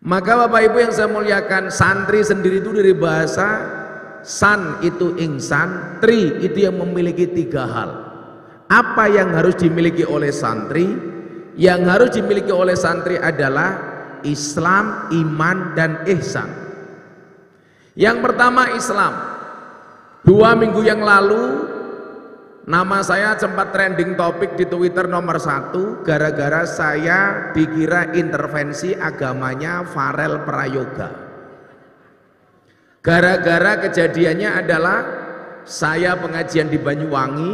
Maka Bapak Ibu yang saya muliakan, santri sendiri itu dari bahasa san itu insan, tri itu yang memiliki 3 hal. Apa yang harus dimiliki oleh santri? Yang harus dimiliki oleh santri adalah Islam, iman, dan ihsan. Yang pertama Islam. 2 minggu yang lalu nama saya sempat trending topik di Twitter nomor 1 gara-gara saya dikira intervensi agamanya Farel Prayoga. Gara-gara kejadiannya adalah saya pengajian di Banyuwangi,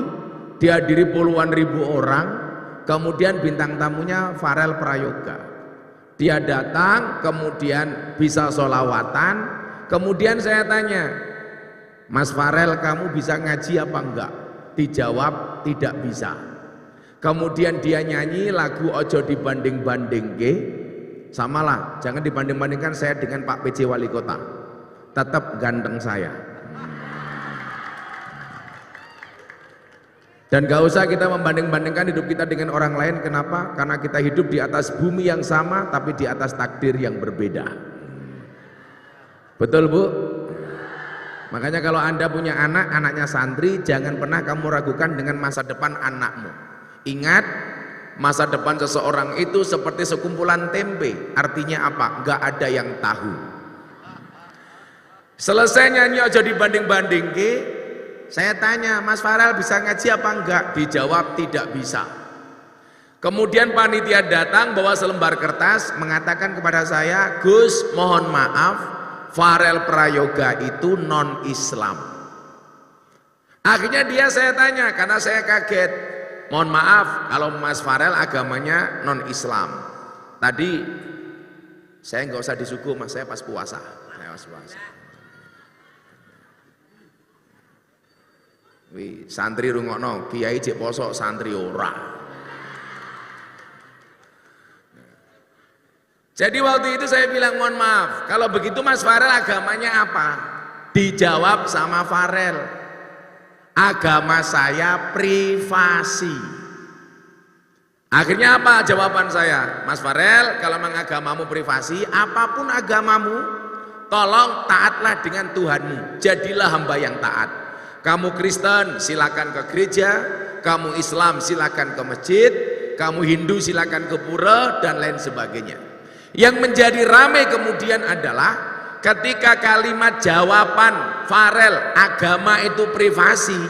dihadiri puluhan ribu orang, kemudian bintang tamunya Farel Prayoga. Dia datang, kemudian bisa sholawatan, kemudian saya tanya, Mas Farel, kamu bisa ngaji apa enggak? Dijawab tidak bisa. Kemudian dia nyanyi lagu Ojo Dibanding-banding ke, samalah, jangan dibanding-bandingkan saya dengan Pak PJ Wali Kota, tetap ganteng saya. Dan gak usah kita membanding-bandingkan hidup kita dengan orang lain. Kenapa? Karena kita hidup di atas bumi yang sama tapi di atas takdir yang berbeda. Betul Bu? Makanya kalau Anda punya anak, anaknya santri, jangan pernah kamu ragukan dengan masa depan anakmu. Ingat, masa depan seseorang itu seperti sekumpulan tempe. Artinya apa? Gak ada yang tahu. Selesai nyanyi Ojo Dibanding-banding ke, saya tanya, Mas Farel bisa ngaji apa enggak? Dijawab tidak bisa. Kemudian panitia datang bawa selembar kertas mengatakan kepada saya, Gus, mohon maaf, Farel Prayoga itu non-Islam. Akhirnya saya tanya, karena saya kaget, mohon maaf kalau Mas Farel agamanya non-Islam. Tadi saya nggak usah disuguh Mas, saya pas puasa. Wih, santri rungokno, kiai cek poso, santri ora. Jadi waktu itu saya bilang, mohon maaf, kalau begitu Mas Farel agamanya apa? Dijawab sama Farel, agama saya privasi. Akhirnya apa jawaban saya? Mas Farel, kalau memang agamamu privasi, apapun agamamu, tolong taatlah dengan Tuhanmu, jadilah hamba yang taat. Kamu Kristen silakan ke gereja, kamu Islam silakan ke masjid, kamu Hindu silakan ke pura, dan lain sebagainya. Yang menjadi ramai kemudian adalah ketika kalimat jawaban Farel agama itu privasi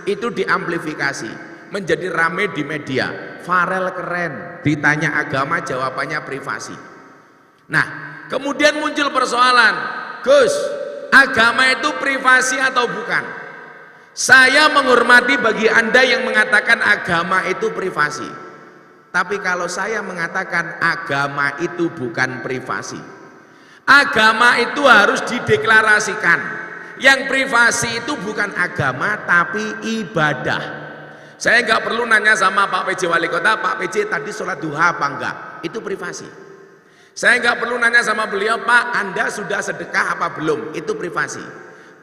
itu diamplifikasi menjadi ramai di media. Farel keren, ditanya agama jawabannya privasi. Nah, kemudian muncul persoalan, Gus, agama itu privasi atau bukan? Saya menghormati bagi Anda yang mengatakan agama itu privasi. Tapi kalau saya mengatakan agama itu bukan privasi, agama itu harus dideklarasikan. Yang privasi itu bukan agama tapi ibadah. Saya nggak perlu nanya sama Pak PJ Wali Kota, Pak PJ tadi sholat duha apa enggak? Itu privasi. Saya nggak perlu nanya sama beliau, Pak Anda sudah sedekah apa belum? Itu privasi.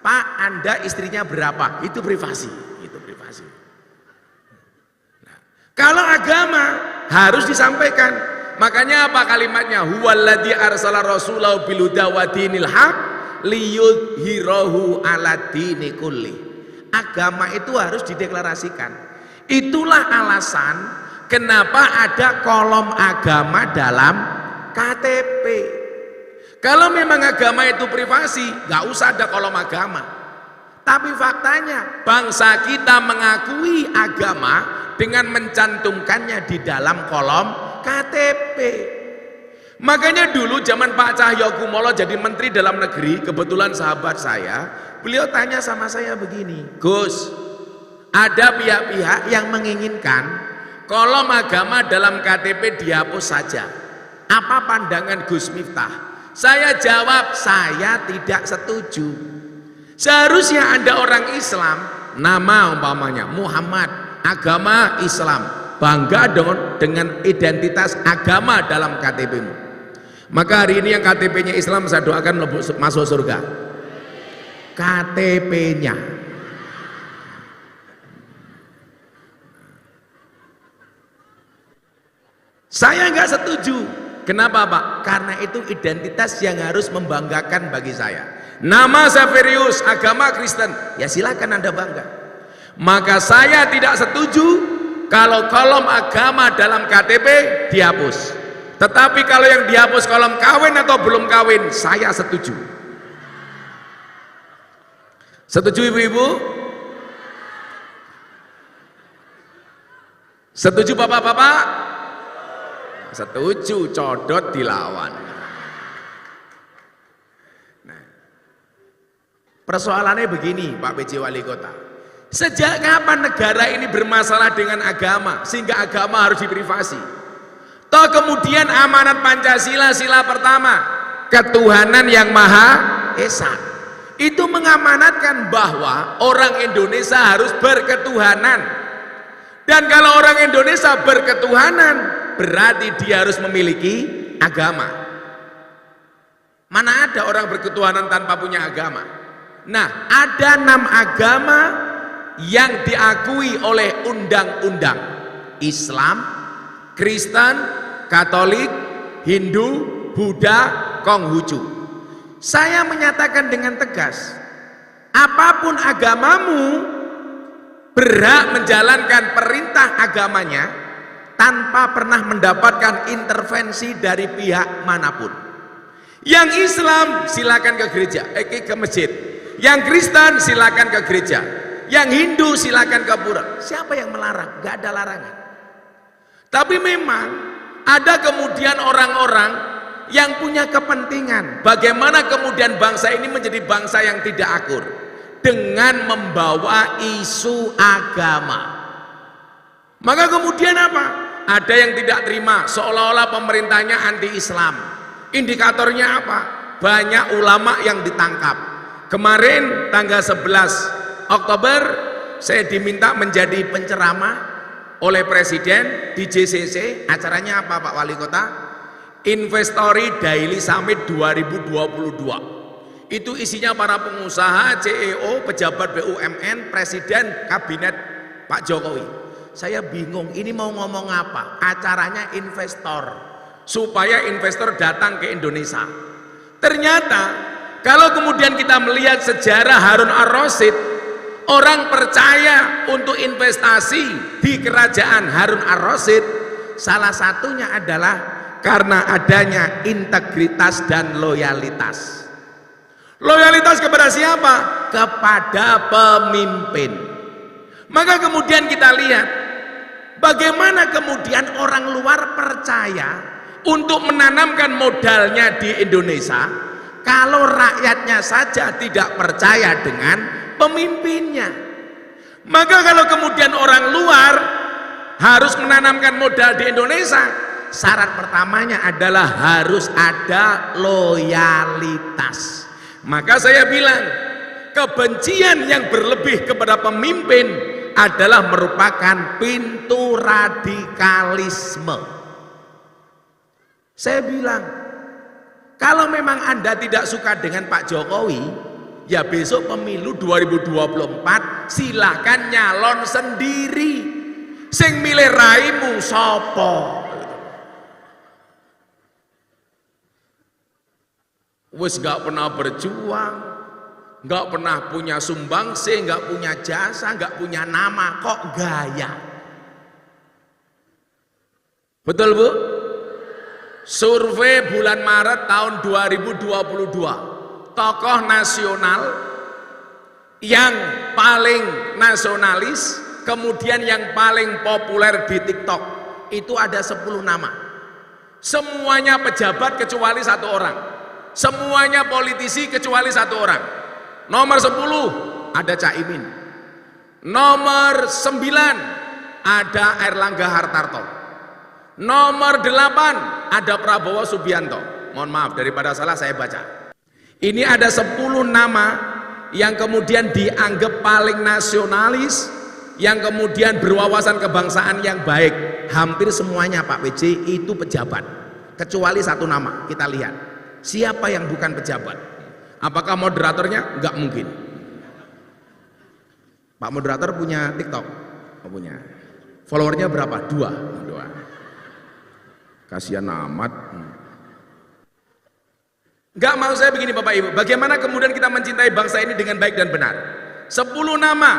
Pak Anda istrinya berapa? Itu privasi. Itu privasi. Nah, kalau agama harus disampaikan. Makanya apa kalimatnya? Huwallazi arsala rasulahu bil huda wa dinil haq liyudhhirahu 'ala dini kulli. Agama itu harus dideklarasikan. Itulah alasan kenapa ada kolom agama dalam KTP. Kalau memang agama itu privasi, nggak usah ada kolom agama. Tapi faktanya bangsa kita mengakui agama dengan mencantumkannya di dalam kolom KTP. Makanya dulu zaman Pak Cahyokumolo jadi Menteri Dalam Negeri, kebetulan sahabat saya, beliau tanya sama saya begini, Gus, ada pihak-pihak yang menginginkan kolom agama dalam KTP dihapus saja. Apa pandangan Gus Miftah? Saya jawab, saya tidak setuju. Seharusnya Anda orang Islam, nama umpamanya Muhammad, agama Islam, bangga dengan identitas agama dalam KTP-mu. Maka hari ini yang KTP-nya Islam saya doakan masuk surga. KTP-nya. Saya nggak setuju Kenapa Pak? Karena itu identitas yang harus membanggakan bagi saya. Nama Xaverius, agama Kristen, ya silakan Anda bangga. Maka saya tidak setuju kalau kolom agama dalam KTP dihapus. Tetapi kalau yang dihapus kolom kawin atau belum kawin, saya setuju. Setuju ibu-ibu? Setuju bapak-bapak? Setuju, codot dilawan. Nah, persoalannya begini Pak PJ Wali Kota. Sejak kapan negara ini bermasalah dengan agama sehingga agama harus diprivasi? Toh kemudian amanat Pancasila sila pertama, ketuhanan yang Maha Esa, itu mengamanatkan bahwa orang Indonesia harus berketuhanan. Dan kalau orang Indonesia berketuhanan, berarti dia harus memiliki agama. Mana ada orang berketuhanan tanpa punya agama? Nah, ada 6 agama yang diakui oleh undang-undang: Islam, Kristen, Katolik, Hindu, Buddha, Konghucu. Saya menyatakan dengan tegas, apapun agamamu berhak menjalankan perintah agamanya tanpa pernah mendapatkan intervensi dari pihak manapun. Yang Islam silakan ke gereja, ke masjid. Yang Kristen silakan ke gereja. Yang Hindu silakan ke pura. Siapa yang melarang? Gak ada larangan. Tapi memang ada kemudian orang-orang yang punya kepentingan bagaimana kemudian bangsa ini menjadi bangsa yang tidak akur dengan membawa isu agama. Maka kemudian apa? Ada yang tidak terima seolah-olah pemerintahnya anti-Islam. Indikatornya apa? Banyak ulama yang ditangkap. Kemarin tanggal 11 Oktober saya diminta menjadi penceramah oleh Presiden di JCC. Acaranya apa Pak Wali Kota? Investori Daily Summit 2022. Itu isinya para pengusaha, CEO, pejabat BUMN, Presiden, Kabinet Pak Jokowi. Saya bingung, ini mau ngomong apa? Acaranya investor, supaya investor datang ke Indonesia. Ternyata kalau kemudian kita melihat sejarah Harun ar-Rasyid, orang percaya untuk investasi di kerajaan Harun ar-Rasyid, salah satunya adalah karena adanya integritas dan loyalitas. Loyalitas kepada siapa? Kepada pemimpin. Maka kemudian kita lihat bagaimana kemudian orang luar percaya untuk menanamkan modalnya di Indonesia kalau rakyatnya saja tidak percaya dengan pemimpinnya. Maka kalau kemudian orang luar harus menanamkan modal di Indonesia, syarat pertamanya adalah harus ada loyalitas. Maka saya bilang, kebencian yang berlebih kepada pemimpin adalah merupakan pintu radikalisme. Saya bilang, kalau memang Anda tidak suka dengan Pak Jokowi, ya besok pemilu 2024 silakan nyalon sendiri. Sing milih raimu sopo? Wes gak pernah berjuang, gak pernah punya sumbangsi, gak punya jasa, gak punya nama, kok gaya? Betul Bu? Survei bulan Maret tahun 2022, tokoh nasional yang paling nasionalis, kemudian yang paling populer di TikTok, itu ada 10 nama. Semuanya pejabat kecuali 1 orang. Semuanya politisi kecuali 1 orang. Nomor 10 ada Caimin. Nomor 9 ada Airlangga Hartarto. Nomor 8 ada Prabowo Subianto. Mohon maaf, daripada salah saya baca. Ini ada 10 nama yang kemudian dianggap paling nasionalis, yang kemudian berwawasan kebangsaan yang baik. Hampir semuanya Pak PJ itu pejabat, kecuali 1 nama. Kita lihat siapa yang bukan pejabat. Apakah moderatornya? Enggak mungkin. Pak moderator punya TikTok? Oh, punya. Followernya berapa? 2. Kasihan amat. Nggak mau saya begini Bapak Ibu, bagaimana kemudian kita mencintai bangsa ini dengan baik dan benar? 10 nama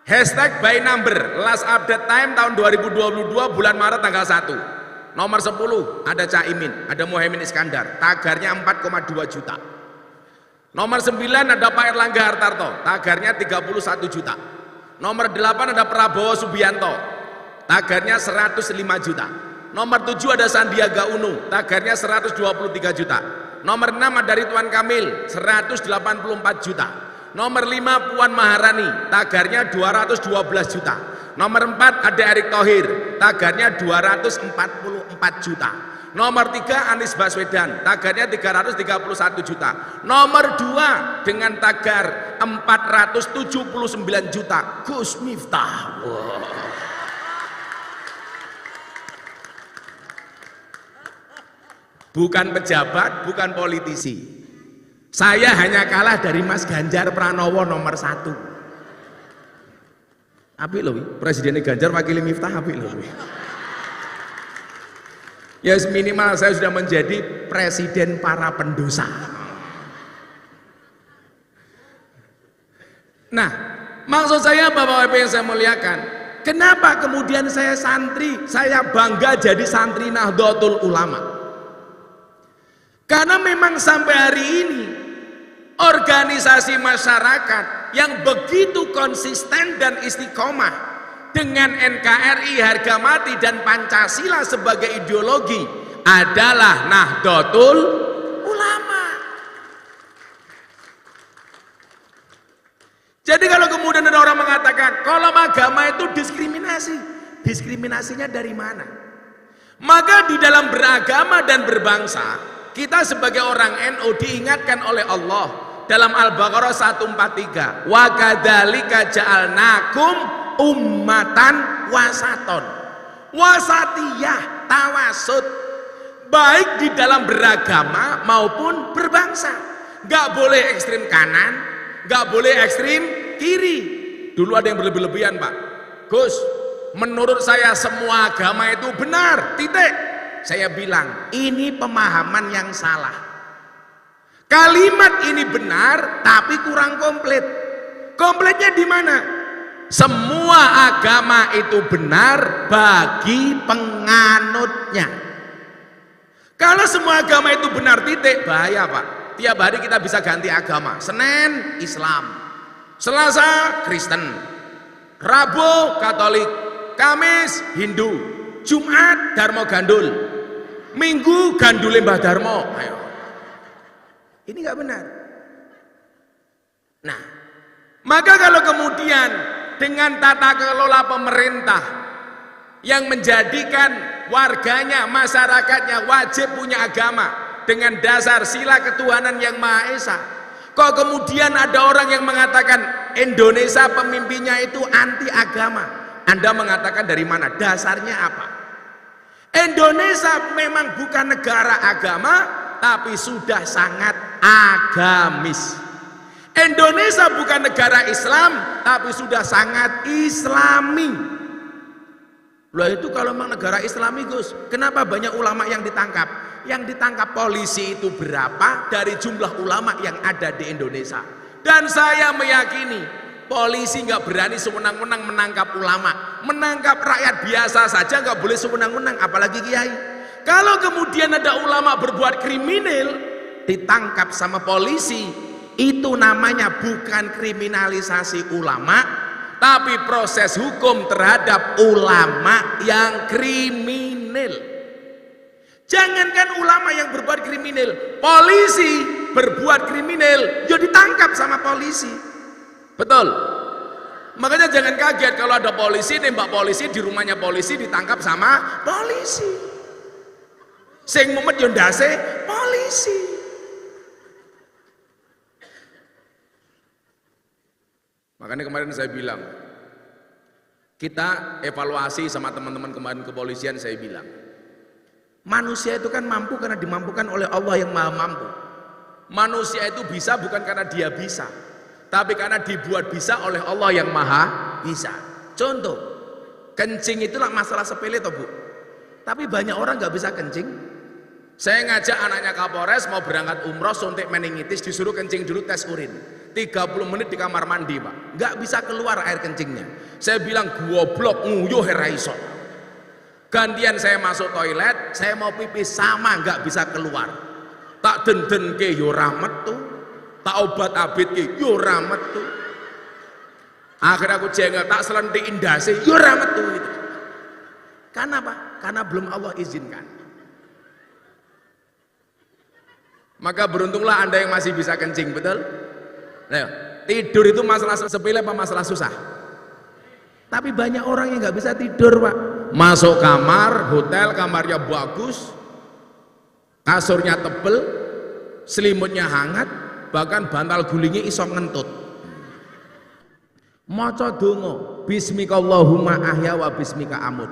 hashtag by number last update time tahun 2022 bulan Maret tanggal 1. Nomor 10 ada Caimin, ada Muhaimin Iskandar, tagarnya 4,2 juta. Nomor 9 ada Pak Erlangga Hartarto, tagarnya 31 juta. Nomor 8 ada Prabowo Subianto, tagarnya 105 juta. Nomor 7 ada Sandiaga Uno, tagarnya 123 juta. Nomor 6 ada Ridwan Kamil, 184 juta. Nomor 5 Puan Maharani, tagarnya 212 juta. Nomor 4 ada Erick Thohir, tagarnya 244 juta. Nomor 3 Anies Baswedan, tagarnya 331 juta. Nomor 2 dengan tagar 479 juta, Gus Miftah. Wow. Bukan pejabat, bukan politisi. Saya hanya kalah dari Mas Ganjar Pranowo nomor 1. Apik loh, Presidennya Ganjar wakili Miftah, apik loh. Ya minimal saya sudah menjadi presiden para pendosa. Nah, maksud saya Bapak-Bapak yang saya muliakan, kenapa kemudian saya santri, saya bangga jadi santri Nahdlatul Ulama? Karena memang sampai hari ini organisasi masyarakat yang begitu konsisten dan istiqomah dengan NKRI harga mati dan Pancasila sebagai ideologi adalah Nahdlatul Ulama. Jadi kalau kemudian ada orang mengatakan kalau agama itu diskriminasi, diskriminasinya dari mana? Maka di dalam beragama dan berbangsa, kita sebagai orang NU diingatkan oleh Allah dalam Al-Baqarah 143, wa kadzalika ja'alnakum ummatan wasaton, wasatiyah, tawasud, baik di dalam beragama maupun berbangsa. Gak boleh ekstrim kanan, gak boleh ekstrim kiri. Dulu ada yang berlebih-lebihan Pak Gus, menurut saya semua agama itu benar, titik. Saya bilang ini pemahaman yang salah. Kalimat ini benar tapi kurang komplit. Komplitnya di mana? Semua agama itu benar bagi penganutnya. Kalau semua agama itu benar titik, bahaya Pak. Tiap hari kita bisa ganti agama. Senin Islam, Selasa Kristen, Rabu Katolik, Kamis Hindu, Jumat Darmo Gandul, Minggu Gandule Mbah Darmo. Ayo. Ini nggak benar. Nah, maka kalau kemudian dengan tata kelola pemerintah yang menjadikan warganya, masyarakatnya wajib punya agama dengan dasar sila ketuhanan yang Maha Esa, kok kemudian ada orang yang mengatakan Indonesia pemimpinnya itu anti agama? Anda mengatakan dari mana? Dasarnya apa? Indonesia memang bukan negara agama, tapi sudah sangat agamis. Indonesia bukan negara Islam, tapi sudah sangat Islami. Loh itu kalau memang negara Islami Gus, kenapa banyak ulama yang ditangkap? Yang ditangkap polisi itu berapa dari jumlah ulama yang ada di Indonesia? Dan saya meyakini polisi nggak berani sewenang-wenang menangkap ulama, menangkap rakyat biasa saja nggak boleh sewenang-wenang, apalagi kiai. Kalau kemudian ada ulama berbuat kriminal ditangkap sama polisi, itu namanya bukan kriminalisasi ulama, tapi proses hukum terhadap ulama yang kriminal. Jangankan ulama yang berbuat kriminal, polisi berbuat kriminal, ya ditangkap sama polisi. Betul. Makanya jangan kaget kalau ada polisi nembak polisi di rumahnya polisi ditangkap sama polisi. Sing mumet yo ndase polisi. Makanya kemarin saya bilang, kita evaluasi sama teman-teman kemarin kepolisian, saya bilang, manusia itu kan mampu karena dimampukan oleh Allah yang Maha Mampu. Manusia itu bisa bukan karena dia bisa, tapi karena dibuat bisa oleh Allah yang Maha Bisa. Contoh, kencing itulah masalah sepele toh Bu. Tapi banyak orang nggak bisa kencing. Saya ngajak anaknya Kapolres mau berangkat umroh suntik meningitis, disuruh kencing dulu tes urin. 30 menit di kamar mandi Pak, nggak bisa keluar air kencingnya. Saya bilang goblok nguyuh raiso. Gantian saya masuk toilet, saya mau pipis sama nggak bisa keluar. Tak denden ke yo ramet tuh, tak obat abit ke yo ramet tuh. Akhirnya aku jengkel, tak selentiin dasi yo ramet tuh itu. Karena apa? Karena belum Allah izinkan. Maka beruntunglah Anda yang masih bisa kencing, betul? Nah, tidur itu masalah sepele apa masalah susah? Tapi banyak orang yang nggak bisa tidur Pak. Masuk kamar, hotel kamarnya bagus, kasurnya tebel, selimutnya hangat, bahkan bantal gulingnya iso ngentut. Maca donga, bismika Allahumma ahya wa bismika amut.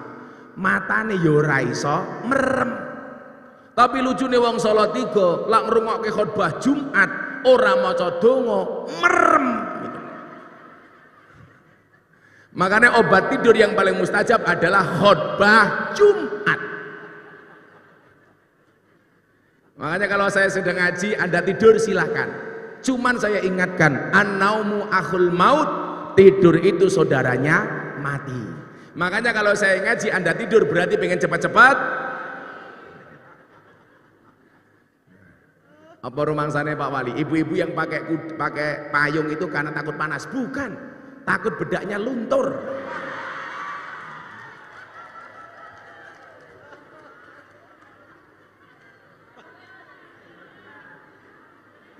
Matane yo ora iso merem. Tapi lucune wong Solo 3 lak ngrungokke khotbah Jumat ora maca donga merem gitu. Makanya obat tidur yang paling mustajab adalah khotbah Jumat. Makanya kalau saya sedang ngaji Anda tidur silahkan. Cuman saya ingatkan, an-naumu akhul maut, tidur itu saudaranya mati. Makanya kalau saya ngaji Anda tidur berarti pengen cepat-cepat. Apa rumangsane Pak Wali? Ibu-ibu yang pakai payung itu karena takut panas? Bukan, takut bedaknya luntur.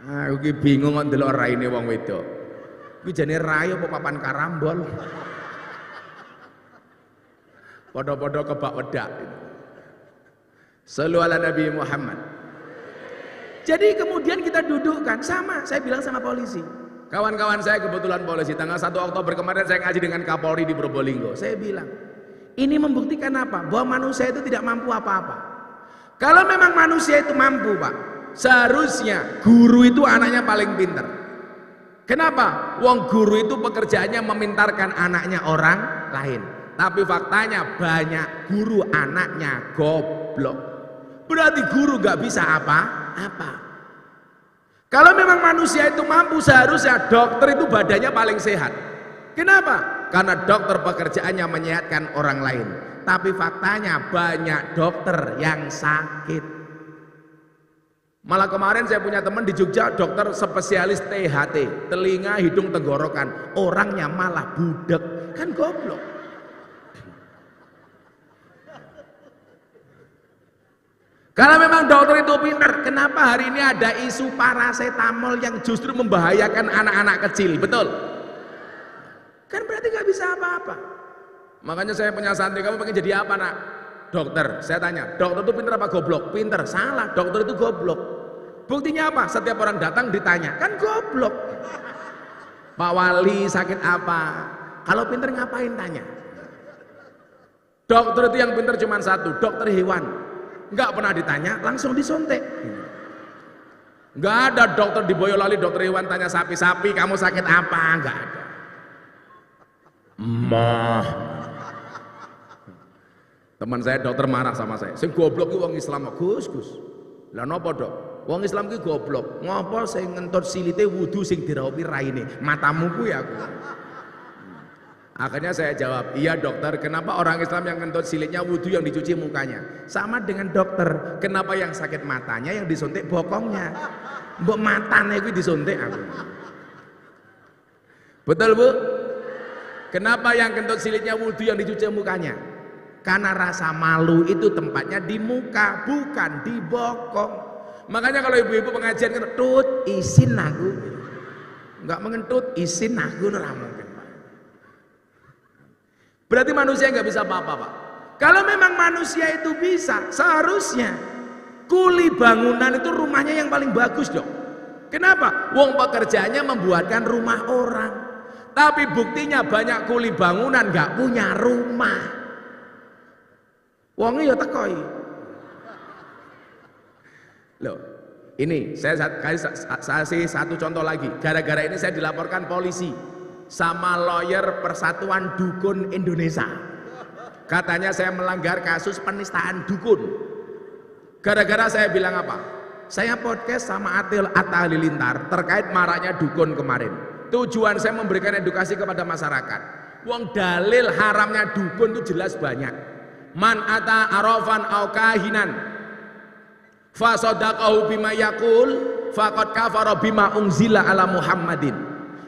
Aku bingung kok ndelok raine wong wedok. Kuwi jane rai apa papan karambol. Podo-podo kebak wedak. Shallu ala Nabi Muhammad. Jadi kemudian kita dudukkan, sama saya bilang sama polisi. Kawan-kawan saya kebetulan polisi, tanggal 1 Oktober kemarin saya ngaji dengan Kapolri di Probolinggo. Saya bilang, ini membuktikan apa? Bahwa manusia itu tidak mampu apa-apa. Kalau memang manusia itu mampu Pak, seharusnya guru itu anaknya paling pintar. Kenapa? Wong guru itu pekerjaannya memintarkan anaknya orang lain. Tapi faktanya banyak guru anaknya goblok. Berarti guru gak bisa apa-apa. Kalau memang manusia itu mampu, seharusnya dokter itu badannya paling sehat. Kenapa? Karena dokter pekerjaannya menyehatkan orang lain. Tapi faktanya banyak dokter yang sakit. Malah kemarin saya punya teman di Jogja, dokter spesialis THT, telinga, hidung, tenggorokan. Orangnya malah budek, kan goblok. Kalau memang dokter itu pintar, kenapa hari ini ada isu paracetamol yang justru membahayakan anak-anak kecil, betul? Kan berarti nggak bisa apa-apa. Makanya saya punya santri, kamu pengen jadi apa nak? Dokter. Saya tanya, dokter itu pintar apa goblok? Pintar. Salah, dokter itu goblok. Buktinya apa? Setiap orang datang ditanya, kan goblok. Pak Wali sakit apa? Kalau pintar ngapain tanya? Dokter itu yang pintar cuma satu, dokter hewan. Nggak pernah ditanya, langsung disuntik. Nggak ada dokter di Boyolali, dokter hewan tanya sapi-sapi kamu sakit apa? Nggak ada. Teman saya dokter marah sama saya. Sing goblok ki wong Islam, Gus. Lah napa, Dok? Wong Islam ki goblok. Ngopo sing ngentut silite wudu sing diraupi raine? Matamu ku ya aku. Akhirnya saya jawab, iya dokter, kenapa orang Islam yang ngentut silitnya wudu yang dicuci mukanya? Sama dengan dokter, kenapa yang sakit matanya yang disuntik bokongnya? Mbok matane kuwi disuntik aku. Betul Bu? Kenapa yang kentut silitnya wudu yang dicuci mukanya? Karena rasa malu itu tempatnya di muka, bukan di bokong. Makanya kalau ibu-ibu pengajian ngentut, isin aku. Enggak mengentut, isin aku ora mungkin. Berarti manusia nggak bisa apa-apa Pak. Kalau memang manusia itu bisa, seharusnya kuli bangunan itu rumahnya yang paling bagus dong. Kenapa? Wong pekerjaannya membuatkan rumah orang. Tapi buktinya banyak kuli bangunan nggak punya rumah. Wongnya ya tekoi. Loh, ini saya kasih satu contoh lagi. Gara-gara ini saya dilaporkan polisi sama lawyer Persatuan Dukun Indonesia. Katanya saya melanggar kasus penistaan dukun. Gara-gara saya bilang apa? Saya podcast sama Atta Halilintar terkait maraknya dukun kemarin. Tujuan saya memberikan edukasi kepada masyarakat. Wong dalil haramnya dukun itu jelas banyak. Man ata arafan au kahinan fa sadaqahu bima yaqul faqad kafara bima unzila ala Muhammadin.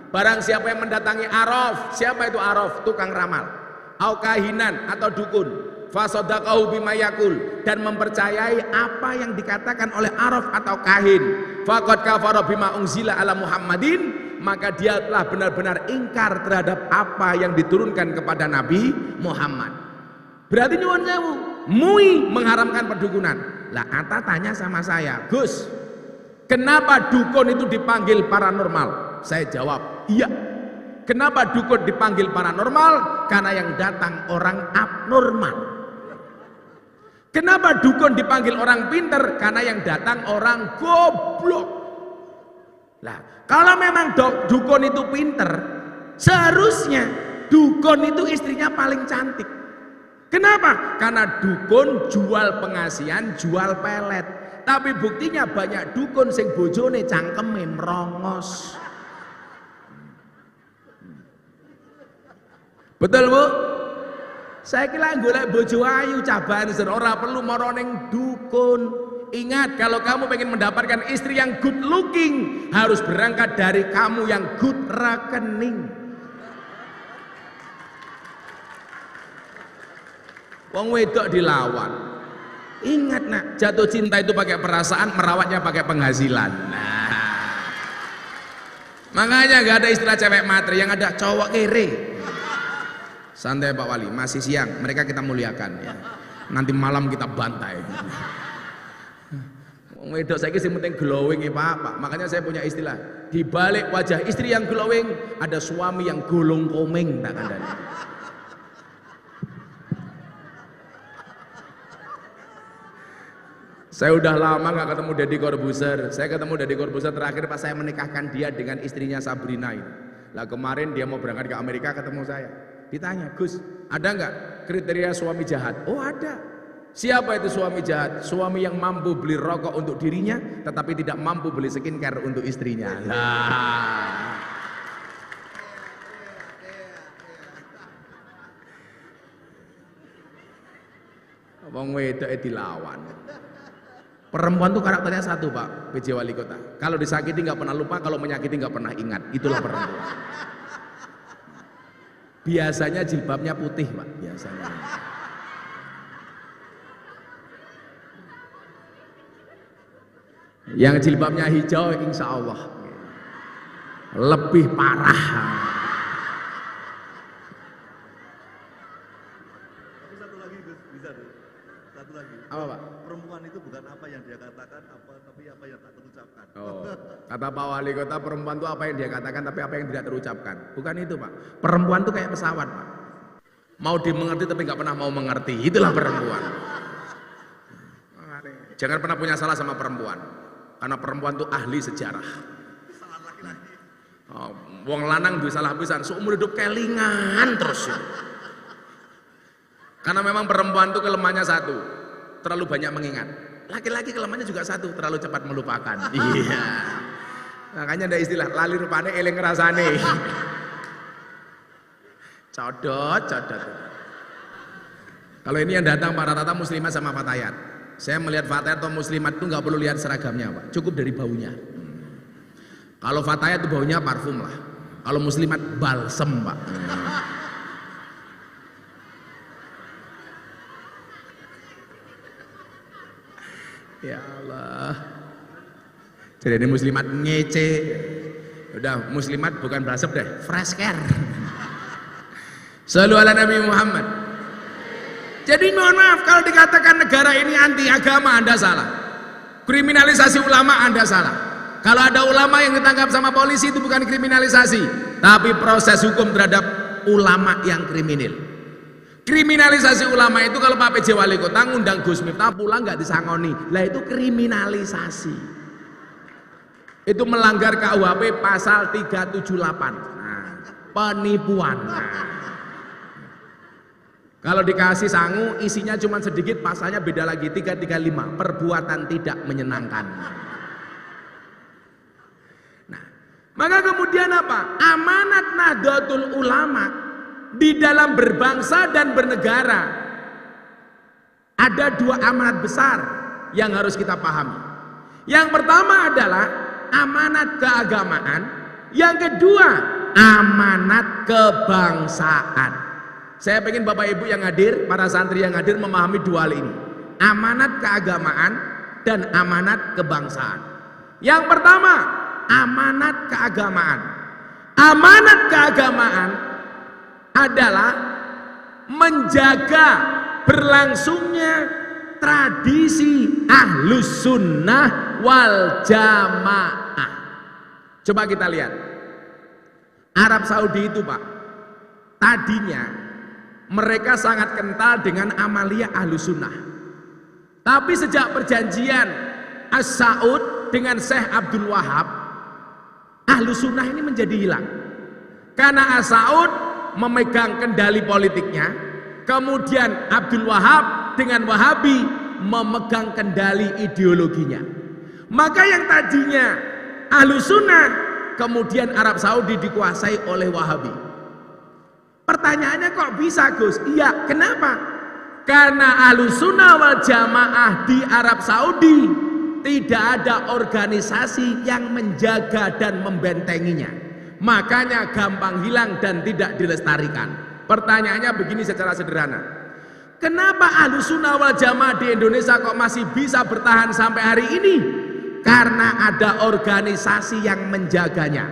Barang siapa yang mendatangi araf, siapa itu araf? Tukang ramal. Au kahinan atau dukun. Fa sadaqahu bima yaqul, dan mempercayai apa yang dikatakan oleh araf atau kahin. Faqad kafara bima unzila ala Muhammadin, maka dia telah benar-benar ingkar terhadap apa yang diturunkan kepada Nabi Muhammad. Berarti nyuwun sewu, MUI mengharamkan perdukunan. Lah Atta tanya sama saya, Gus, kenapa dukun itu dipanggil paranormal? Saya jawab, iya. Kenapa dukun dipanggil paranormal? Karena yang datang orang abnormal. Kenapa dukun dipanggil orang pinter? Karena yang datang orang goblok. Lah, kalau memang dukun itu pinter, seharusnya dukun itu istrinya paling cantik. Kenapa? Karena dukun jual pengasihan, jual pelet. Tapi buktinya banyak dukun sing bojone cangkeme merongos. Betul Bu? Saya kira golek bojo ayu caban ora perlu mara ning dukun. Ingat, kalau kamu pengen mendapatkan istri yang good looking, harus berangkat dari kamu yang good rekening. Wong wedok dilawan. Ingat nak, jatuh cinta itu pakai perasaan, merawatnya pakai penghasilan. Nah, makanya gak ada istilah cewek matre, yang ada cowok kere. Santai Pak Wali, masih siang, mereka kita muliakan ya. Nanti malam kita bantai. Wong wedok saiki sing penting glowing ya Pak. Makanya saya punya istilah, di balik wajah istri yang glowing ada suami yang golong komeng tak kandani. Saya udah lama gak ketemu Deddy Corbuzier. Saya ketemu Deddy Corbuzier terakhir pas saya menikahkan dia dengan istrinya Sabrina ini. Lah kemarin dia mau berangkat ke Amerika ketemu saya. Ditanya, Gus, ada nggak kriteria suami jahat? Oh ada. Siapa itu suami jahat? Suami yang mampu beli rokok untuk dirinya, tetapi tidak mampu beli skincare untuk istrinya. Lah. Wong wedok dilawan. Perempuan tuh karakternya satu Pak, PJ Wali Kota. Kalau disakiti nggak pernah lupa, kalau menyakiti nggak pernah ingat. Itulah perempuan. Biasanya jilbabnya putih Pak, biasanya. Yang jilbabnya hijau insya Allah lebih parah. Tapi satu lagi Gus, bisa tuh. Satu lagi. Apa Pak? Perempuan itu bukan apa yang dia katakan, tapi apa yang tak terucapkan. Oh, kata Pak Wali Kota, perempuan itu apa yang dia katakan tapi apa yang tidak terucapkan. Bukan itu Pak. Perempuan itu kayak pesawat Pak. Mau dimengerti tapi nggak pernah mau mengerti. Itulah perempuan. Jangan pernah punya salah sama perempuan. Karena perempuan itu ahli sejarah. Salah laki-laki. Oh, wong lanang duwe salah pisan, seumur hidup kelingan terus. Karena memang perempuan itu kelemahannya satu, terlalu banyak mengingat. Laki-laki kelemahannya juga satu, terlalu cepat melupakan. Iya. Makanya ada istilah lali rupane eling rasane. Codot. Kalau ini yang datang rata-rata muslimat sama fatayat. Saya melihat fatayat atau muslimat itu nggak perlu lihat seragamnya Pak, cukup dari baunya. Kalau fatayat itu baunya parfum lah. Kalau muslimat balsem Pak. Ya Allah. Jadi ini muslimat ngece. Udah muslimat bukan balsem deh, fresh care. Shallu ala Nabi Muhammad. Jadi mohon maaf kalau dikatakan negara ini anti agama, Anda salah. Kriminalisasi ulama, Anda salah. Kalau ada ulama yang ditangkap sama polisi itu bukan kriminalisasi, tapi proses hukum terhadap ulama yang kriminal. Kriminalisasi ulama itu kalau Pak PJ Wali Kota ngundang Gus Miftah pulang nggak disangoni, lah itu kriminalisasi. Itu melanggar KUHP pasal 378. Nah, penipuan. Nah. Kalau dikasih sangu isinya cuma sedikit, pasalnya beda lagi, 335, perbuatan tidak menyenangkan. Nah, maka kemudian apa? Amanat Nahdlatul Ulama di dalam berbangsa dan bernegara, ada dua amanat besar yang harus kita pahami. Yang pertama adalah amanat keagamaan, yang kedua amanat kebangsaan. Saya pengen Bapak Ibu yang hadir, para santri yang hadir memahami dua hal ini, amanat keagamaan dan amanat kebangsaan. Yang pertama, amanat keagamaan. Amanat keagamaan adalah menjaga berlangsungnya tradisi Ahlus Sunnah wal Jamaah. Coba kita lihat Arab Saudi itu, Pak, tadinya mereka sangat kental dengan amalia Ahlus Sunnah. Tapi sejak perjanjian As-Saud dengan Syekh Abdul Wahab, Ahlus Sunnah ini menjadi hilang. Karena As-Saud memegang kendali politiknya, kemudian Abdul Wahab dengan Wahabi memegang kendali ideologinya. Maka yang tadinya Ahlus Sunnah, kemudian Arab Saudi dikuasai oleh Wahabi. Pertanyaannya kok bisa, Gus? Iya, kenapa? Karena Ahlus Sunnah wal Jamaah di Arab Saudi tidak ada organisasi yang menjaga dan membentenginya. Makanya gampang hilang dan tidak dilestarikan. Pertanyaannya begini secara sederhana. Kenapa Ahlus Sunnah wal Jamaah di Indonesia kok masih bisa bertahan sampai hari ini? Karena ada organisasi yang menjaganya,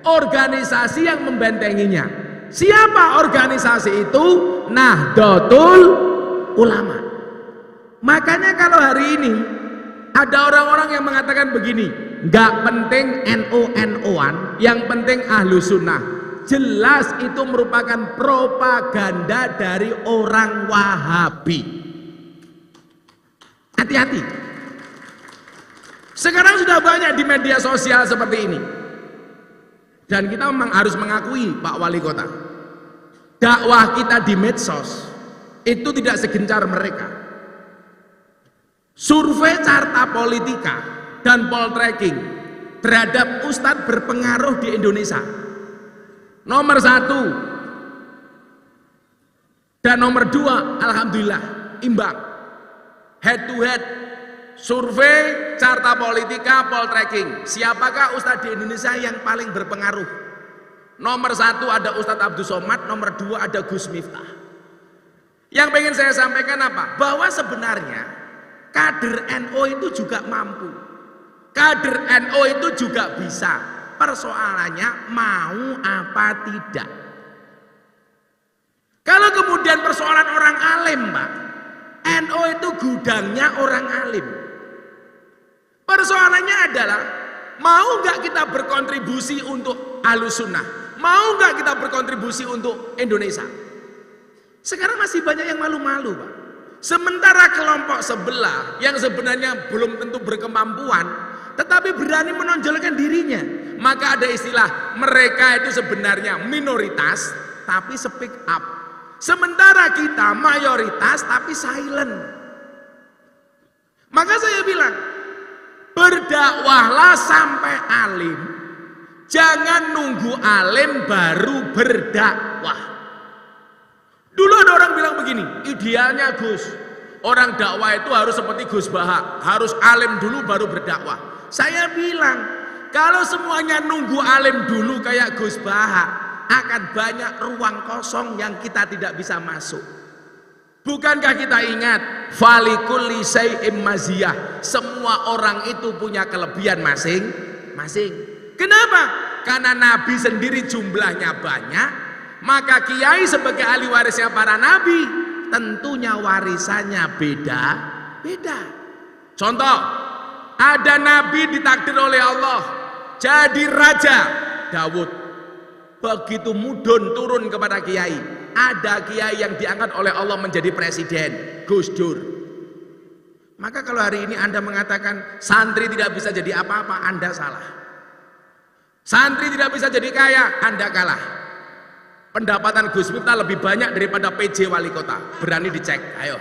organisasi yang membentenginya. Siapa organisasi itu? Nahdlatul Ulama. Makanya kalau hari ini ada orang-orang yang mengatakan begini, nggak penting NU-NU-an, yang penting Ahlus Sunnah. Jelas itu merupakan propaganda dari orang Wahabi. Hati-hati. Sekarang sudah banyak di media sosial seperti ini. Dan kita memang harus mengakui, Pak Wali Kota, dakwah kita di medsos itu tidak segencar mereka. Survei Carta Politika dan Poltreking terhadap ustadz berpengaruh di Indonesia, nomor 1 dan nomor 2 alhamdulillah imbang, head to head. Survei Carta Politika Poltreking, siapakah ustadz di Indonesia yang paling berpengaruh? Nomor 1 ada Ustadz Abdul Somad, nomor 2 ada Gus Miftah. Yang pengen saya sampaikan apa? Bahwa sebenarnya kader NU itu juga mampu, kader NU itu juga bisa. Persoalannya mau apa tidak. Kalau kemudian persoalan orang alim, Pak, NU itu gudangnya orang alim. Persoalannya adalah mau nggak kita berkontribusi untuk Ahlus Sunnah, mau nggak kita berkontribusi untuk Indonesia. Sekarang masih banyak yang malu-malu, Pak. Sementara kelompok sebelah yang sebenarnya belum tentu berkemampuan, tetapi berani menonjolkan dirinya. Maka ada istilah, mereka itu sebenarnya minoritas tapi speak up. Sementara kita mayoritas tapi silent. Maka saya bilang, berdakwahlah sampai alim, jangan nunggu alim baru berdakwah. Dulu ada orang bilang begini, idealnya Gus, orang dakwah itu harus seperti Gus Baha, harus alim dulu baru berdakwah. Saya bilang, kalau semuanya nunggu alim dulu kayak Gus Baha, akan banyak ruang kosong yang kita tidak bisa masuk. Bukankah kita ingat, falikulli syai'im maziyah, semua orang itu punya kelebihan masing-masing. Kenapa? Karena Nabi sendiri jumlahnya banyak, maka kiai sebagai ahli warisnya para nabi, tentunya warisannya beda-beda. Contoh, ada nabi ditakdir oleh Allah jadi raja, Daud. Begitu mudun turun kepada kiai. Ada kiai yang diangkat oleh Allah menjadi presiden, Gus Dur. Maka kalau hari ini Anda mengatakan santri tidak bisa jadi apa-apa, Anda salah. Santri tidak bisa jadi kaya, Anda kalah. pendapatan Gus Miftah lebih banyak daripada PJ wali kota. Berani dicek, ayo.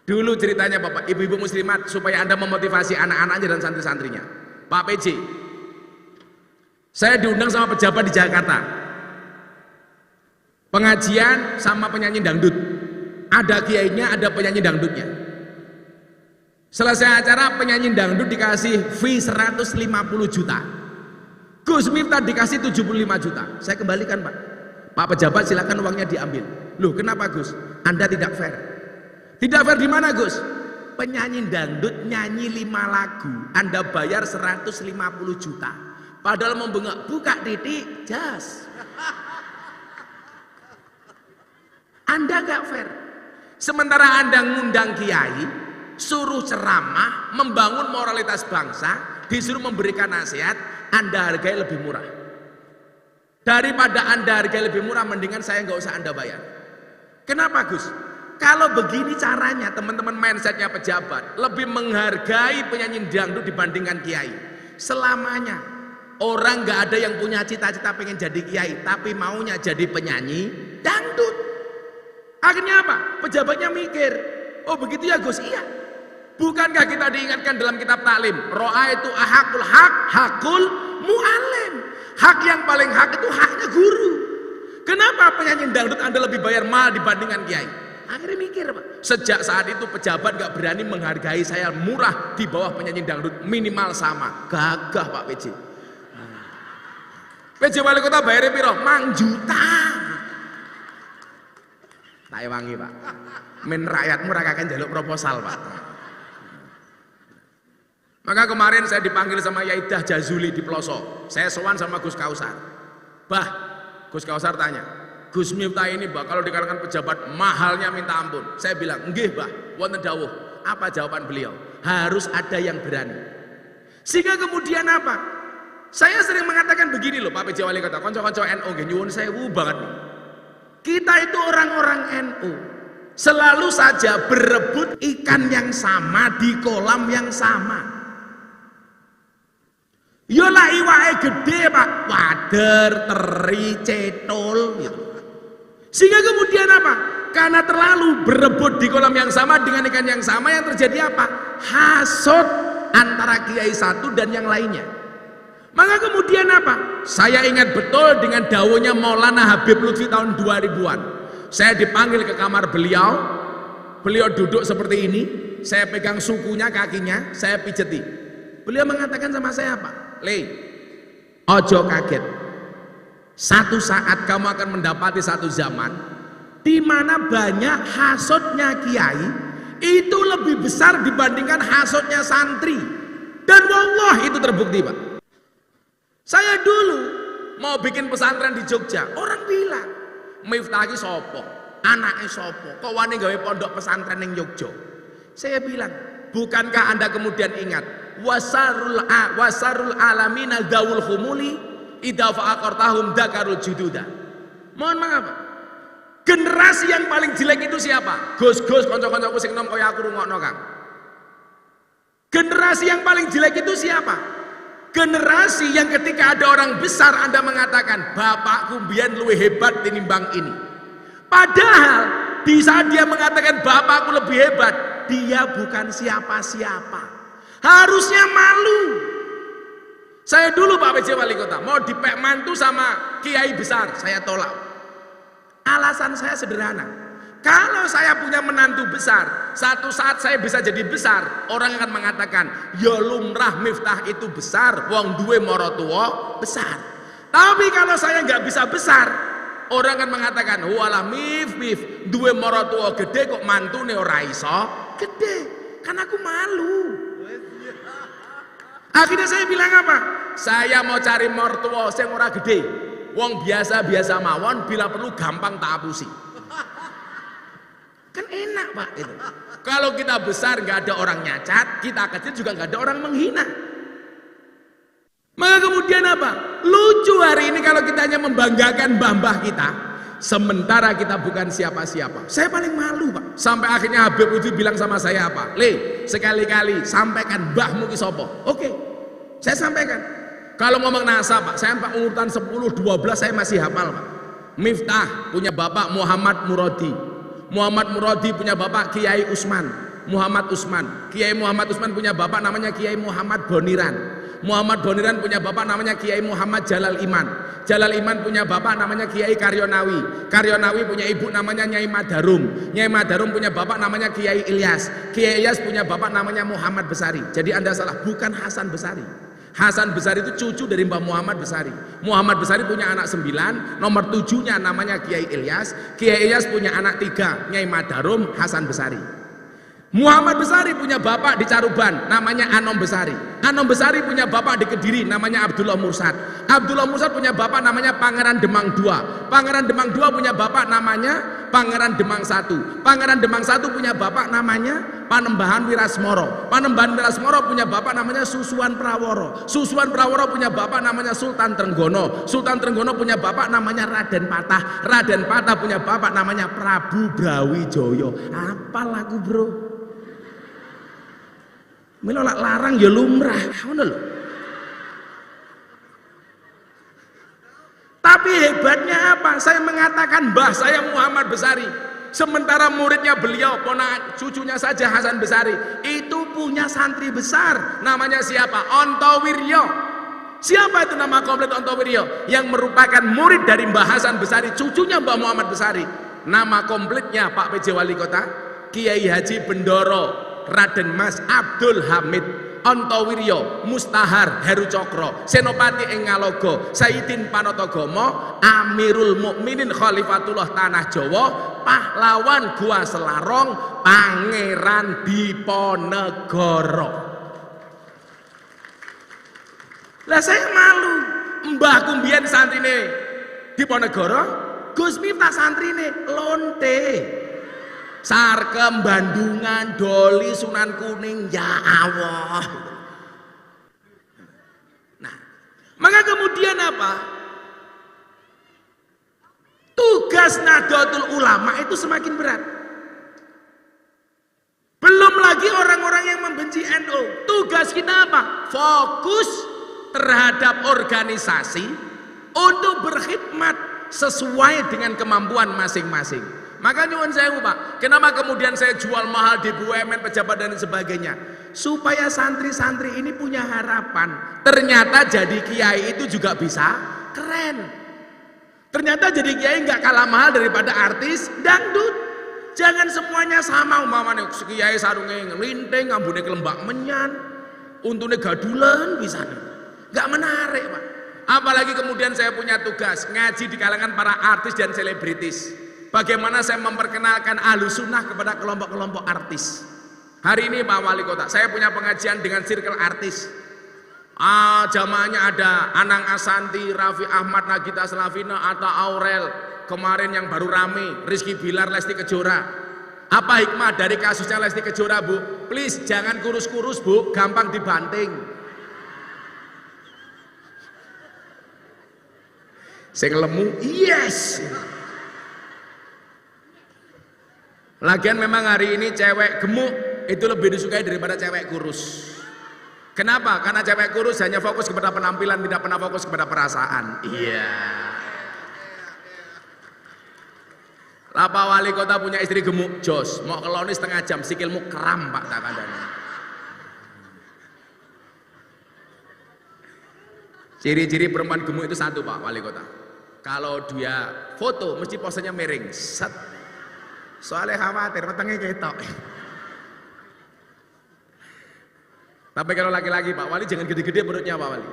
Dulu ceritanya Bapak, ibu-ibu muslimat, supaya Anda memotivasi anak-anaknya dan santri-santrinya. Pak PJ, saya diundang sama pejabat di Jakarta, pengajian sama penyanyi dangdut. Ada kiainya, ada penyanyi dangdutnya. Selesai acara, penyanyi dangdut dikasih fee 150 juta, Gus Miftah dikasih 75 juta. Saya kembalikan Pak. Pak pejabat silakan uangnya diambil. Loh kenapa Gus? Anda tidak fair. Tidak fair di mana Gus? Penyanyi dangdut nyanyi 5 lagu, Anda bayar 150 juta. Padahal mau bengak, buka titik, jas. Anda gak fair. Sementara Anda ngundang kiai, suruh ceramah, membangun moralitas bangsa, disuruh memberikan nasihat, Anda hargai lebih murah. Daripada Anda hargai lebih murah, mendingan saya nggak usah Anda bayar. Kenapa Gus? Kalau begini caranya, teman-teman mindsetnya pejabat, lebih menghargai penyanyi dangdut dibandingkan kiai. Selamanya orang nggak ada yang punya cita-cita pengen jadi kiai, tapi maunya jadi penyanyi dangdut. Akhirnya apa? Pejabatnya mikir, oh begitu ya Gus? Iya. Bukankah kita diingatkan dalam kitab taklim, ro'a itu ahakul hak, hakul mu'alim. Hak yang paling hak itu haknya guru. Kenapa penyanyi dangdut Anda lebih bayar mahal dibandingkan kiai? Akhirnya mikir Pak. Sejak saat itu pejabat gak berani menghargai saya murah di bawah penyanyi dangdut, minimal sama. Gagah Pak PJ. PJ wali kota bayarnya piro? Mang juta. Tak wangi Pak. Men rakyatmu rakakan jaluk proposal Pak. Maka kemarin saya dipanggil sama Yaidah Jazuli di pelosok. Saya sowan sama Gus Kausar. Bah, Gus Kausar tanya, Gus Miftah ini bah kalau di kalangan pejabat mahalnya minta ampun. Saya bilang, nggih bah, wonten dawuh. Apa jawaban beliau? Harus ada yang berani. Sehingga kemudian apa? Saya sering mengatakan begini loh Pak PJ Wali Kota, konco-konco NU nggih nyuwun sewu banget nih. Kita itu orang-orang NU selalu saja berebut ikan yang sama di kolam yang sama. Yolah iwae gede Pak, wader, teri, cetol gitu. Sehingga kemudian apa? Karena terlalu berebut di kolam yang sama dengan ikan yang sama, yang terjadi apa? Hasut antara kiai satu dan yang lainnya. Maka kemudian apa? Saya ingat betul dengan dawuhnya Maulana Habib Lutfi tahun 2000-an. Saya dipanggil ke kamar beliau. Beliau duduk seperti ini, saya pegang sukunya, kakinya, saya pijeti. Beliau mengatakan sama saya apa? Le, ojo kaget. Satu saat kamu akan mendapati satu zaman di mana banyak hasutnya kiai itu lebih besar dibandingkan hasutnya santri. Dan wallah itu terbukti Pak. Saya dulu mau bikin pesantren di Jogja, orang bilang Miftah iki sapa? Anake sapa? Kok wani gawe pondok pesantren ning Jogja? Saya bilang, bukankah Anda kemudian ingat wasarul alamina dawul humuli idza faqartahum dakarul jududa. Mohon maaf Pak. Generasi yang paling jelek itu siapa? Gus-gus kanca-kancaku sing nom kaya aku rungokno Kang. Generasi yang paling jelek itu siapa? Generasi yang ketika ada orang besar Anda mengatakan bapakku mbiyen luwih hebat tinimbang ini. Padahal di saat dia mengatakan bapakku lebih hebat, dia bukan siapa-siapa. Harusnya malu. Saya dulu Pak PJ Wali Kota mau dipek mantu sama kiai besar, saya tolak. Alasan saya sederhana. Kalau saya punya menantu besar, satu saat saya bisa jadi besar, orang akan mengatakan, ya lumrah Miftah itu besar, wong duwe mara tuwa besar. Tapi kalau saya nggak bisa besar, orang akan mengatakan, walah Mif, duwe mara tuwa gede kok mantune ora iso gede. Kan aku malu. Akhirnya saya bilang apa? Saya mau cari mertua sing ora gede. Wong biasa-biasa mawon, bila perlu gampang tak apusi. Kan enak Pak itu. Kalau kita besar nggak ada orang nyacat, kita kecil juga nggak ada orang menghina. Maka kemudian apa? Lucu hari ini kalau kita hanya membanggakan mbah-mbah kita, sementara kita bukan siapa-siapa. Saya paling malu Pak. Sampai akhirnya Habib Lutfi bilang sama saya apa? Le, sekali-kali sampaikan mbahmu ki sapa. Oke. Saya sampaikan. Kalau ngomong nasab Pak, saya Pak urutan 10, 12 saya masih hafal Pak. Miftah punya bapak Muhammad Muradi. Muhammad Muradi punya bapak Kiai Usman. Muhammad Usman. Kiai Muhammad Usman punya bapak namanya Kiai Muhammad Boniran. Muhammad Boniran punya bapak namanya Kiai Muhammad Jalal Iman. Jalal Iman punya bapak namanya Kiai Karyonawi. Karyonawi punya ibu namanya Nyai Madarum. Nyai Madarum punya bapak namanya Kiai Ilyas. Kiai Ilyas punya bapak namanya Muhammad Besari. Jadi Anda salah, bukan Hasan Besari. Hasan Besari itu cucu dari Mbah Muhammad Besari. Muhammad Besari punya anak 9, nomor 7-nya namanya Kiai Ilyas. Kiai Ilyas punya anak 3, Nyai Madarum, Hasan Besari. Muhammad Besari punya bapak di Caruban, namanya Anom Besari. Anom Besari punya bapak di Kediri, namanya Abdullah Mursad. Abdullah Mursad punya bapak namanya Pangeran Demang II. Pangeran Demang II punya bapak namanya Pangeran Demang I. Pangeran Demang I punya bapak namanya Panembahan Wirasmoro. Panembahan Wirasmoro punya bapak namanya Susuan Praworo. Susuan Praworo punya bapak namanya Sultan Trenggono. Sultan Trenggono punya bapak namanya Raden Patah. Raden Patah punya bapak namanya Prabu Brawijaya. Apa lagu bro? Milo larang ya lumrah, ngono lho. Tapi hebatnya apa? Saya mengatakan mbah saya Muhammad Besari, sementara muridnya beliau, ponakan cucunya saja Hasan Besari, itu punya santri besar, namanya siapa? Ontowiryo. Siapa itu nama komplit Ontowiryo? Yang merupakan murid dari Mbah Hasan Besari, cucunya Mbah Muhammad Besari. Nama komplitnya Pak PJ Wali Kota, Kiai Haji Bendoro Raden Mas Abdul Hamid Ontowiryo Mustahar Heru Cokro Senopati ing Ngalogo Sayyidin Panatagomo Amirul Mukminin Khalifatullah Tanah Jawa Pahlawan Gua Selarong Pangeran Diponegoro. Lah saya malu, mbahku mbiyen santrine Diponegoro, Gus Miftah santrine Lonte. Sarkem, Bandungan, Doli, Sunan Kuning, ya Allah. Nah, maka kemudian apa? Tugas Nahdlatul Ulama itu semakin berat. Belum lagi orang-orang yang membenci NU. Tugas kita apa? Fokus terhadap organisasi untuk berkhidmat sesuai dengan kemampuan masing-masing. Maka nyuwun sewu Pak, kenapa kemudian saya jual mahal di BUMN, pejabat dan sebagainya? Supaya santri-santri ini punya harapan. Ternyata jadi kiai itu juga bisa keren. Ternyata jadi kiai nggak kalah mahal daripada artis dangdut. Jangan semuanya sama, umpamanya kiai sarungnya ngelinting, ngambune kelembak menyan, untune gadulan bisa. Nggak menarik Pak. Apalagi kemudian saya punya tugas ngaji di kalangan para artis dan selebritis. Bagaimana saya memperkenalkan Ahlus Sunnah kepada kelompok-kelompok artis. Hari ini Pak Wali Kota, saya punya pengajian dengan circle artis. Jamaahnya ada Anang Asanti, Raffi Ahmad, Nagita Slavina, Atta Aurel. Kemarin yang baru rame, Rizky Bilar, Lesti Kejora. Apa hikmah dari kasusnya Lesti Kejora Bu? Please jangan kurus-kurus Bu, gampang dibanting. Saya ngelemu, yes. Lagian memang hari ini cewek gemuk itu lebih disukai daripada cewek kurus. Kenapa? Karena cewek kurus hanya fokus kepada penampilan, tidak pernah fokus kepada perasaan. Iya. Pak Wali Kota punya istri gemuk, jos, mau keloni setengah jam, sikilmu kram Pak tak kandani. Ciri-ciri perempuan gemuk itu satu Pak Wali Kota. Kalau dia foto mesti posenya miring, set. Soalnya khawatir wetenge ketok. Tapi kalau laki-laki Pak Wali jangan gede-gede perutnya Pak Wali.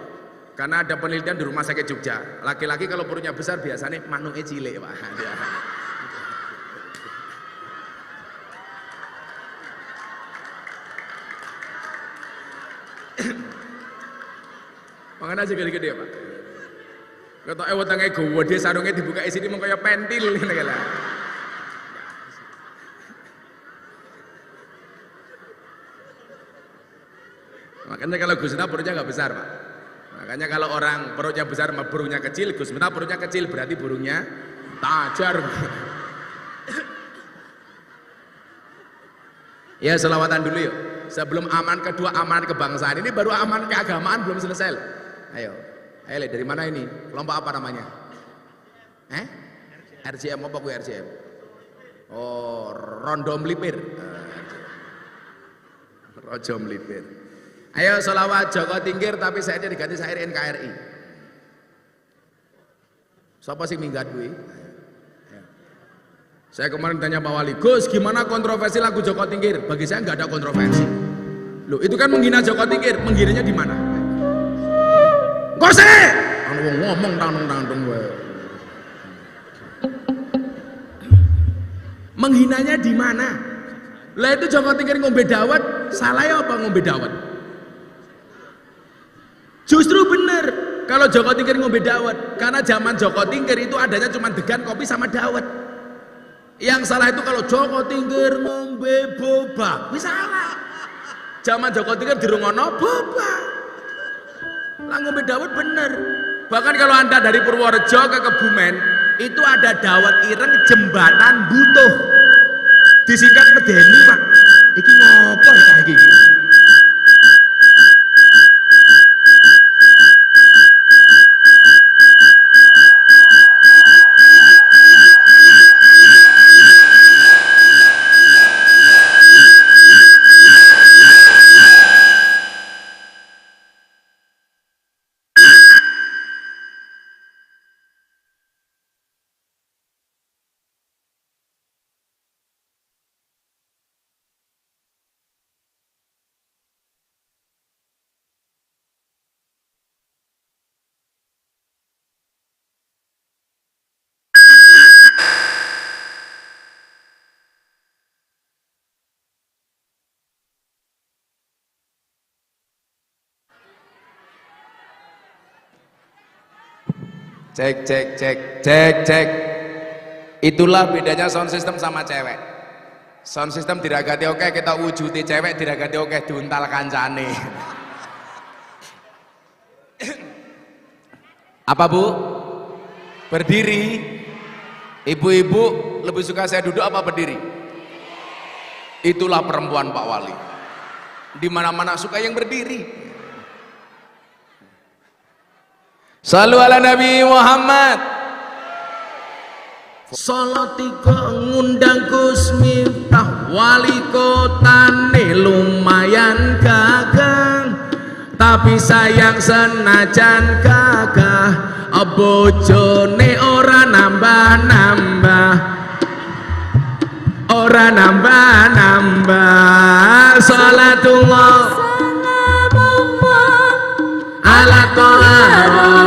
Karena ada penelitian di rumah sakit Jogja. Laki-laki kalau perutnya besar biasanya manuke cilik Pak. Makanya aja gede-gede Pak. Ketoke wetenge gede sarunge dibuka isine mung kaya pentil ngene lho. Makanya kalau Gus Miftah perutnya nggak besar Pak. Makanya kalau orang perutnya besar sama burungnya kecil, Gus Miftah perutnya kecil berarti burungnya tajar. Ya selawatan dulu yuk. Sebelum amanat kedua, amanat kebangsaan. Ini baru amanat keagamaan belum selesai loh. Ayo Le, dari mana ini? Kelompok apa namanya? RJM apa gue RJM? Oh, Rondo Melipir. Rojo Melipir. Ayo sholawat Joko Tingkir tapi saya diganti syair NKRI. Siapa sih minggat gue? Saya kemarin tanya Pak Wali, Gus gimana kontroversi lagu Joko Tingkir? Bagi saya nggak ada kontroversi. Loh itu kan menghina Joko Tingkir, menghinanya di mana? Kok sih? Ngomong tanggung gue. Menghinanya di mana? Lah itu Joko Tingkir ngombe dawet, salah ya apa ngombe dawet? Justru bener kalau Joko Tingkir ngombe dawet, karena zaman Joko Tingkir itu adanya cuma degan, kopi sama dawet. Yang salah itu kalau Joko Tingkir ngombe boba, bisa salah. Zaman Joko Tingkir dirungono boba. Lah ngombe dawet bener. Bahkan kalau Anda dari Purworejo ke Kebumen, itu ada dawet ireng jembatan butuh. Disingkat medeni, Pak. Iki ngopo ya iki? Cek. Itulah bedanya sound system sama cewek. Sound system diragati oke, kita wujudi, cewek diragati oke diuntal kancane. Apa Bu? Berdiri. Ibu-ibu lebih suka saya duduk apa berdiri? Itulah perempuan Pak Wali. Di mana-mana suka yang berdiri. Shallu ala Nabi Muhammad. Salat tiga ngundang Gus Miftah, wali kotane lumayan gagah, tapi sayang senajan gagah, bojone ora nambah-nambah, ora nambah-nambah. Salatullah ala toha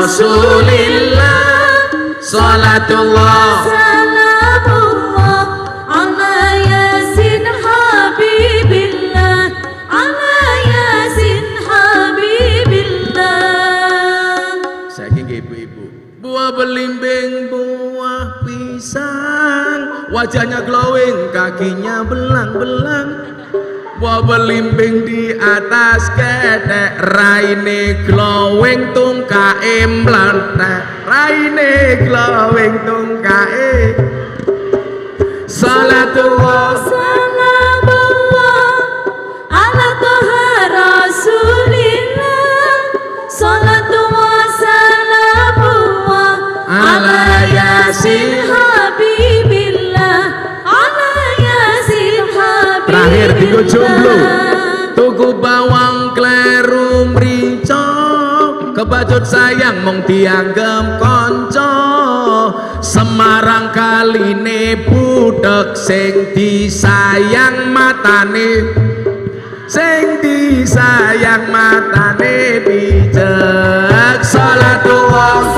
Rasulillah, salatullah salamullah ala yasin habibillah, ala yasin habibillah. Saking ibu-ibu, buah belimbing, buah pisang, wajahnya glowing, kakinya belang-belang. Buah belimbing di atas ketek, raine glowing tungkae mlentek, raine glowing tungkae. Salatullah salamullah ala toha Rasulillah, salatullah salamullah ala yasin habibillah, ala yasin habibillah. Terakhir tiga jomblo, tuku bawang kleru mrica, kebacut sayang mong dianggep konco. Semarang kaline budhek sing disayang matane, sing disayang matane pijek. Salatullah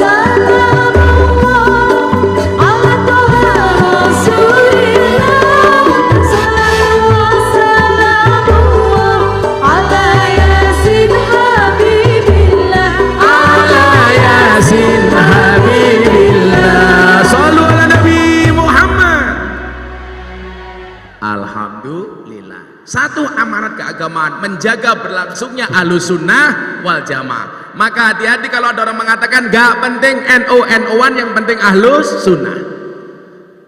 satu amanat keagamaan, menjaga berlangsungnya Ahlus Sunnah wal Jamaah. Maka hati-hati kalau ada orang mengatakan gak penting NU-NU-an, yang penting Ahlus Sunnah.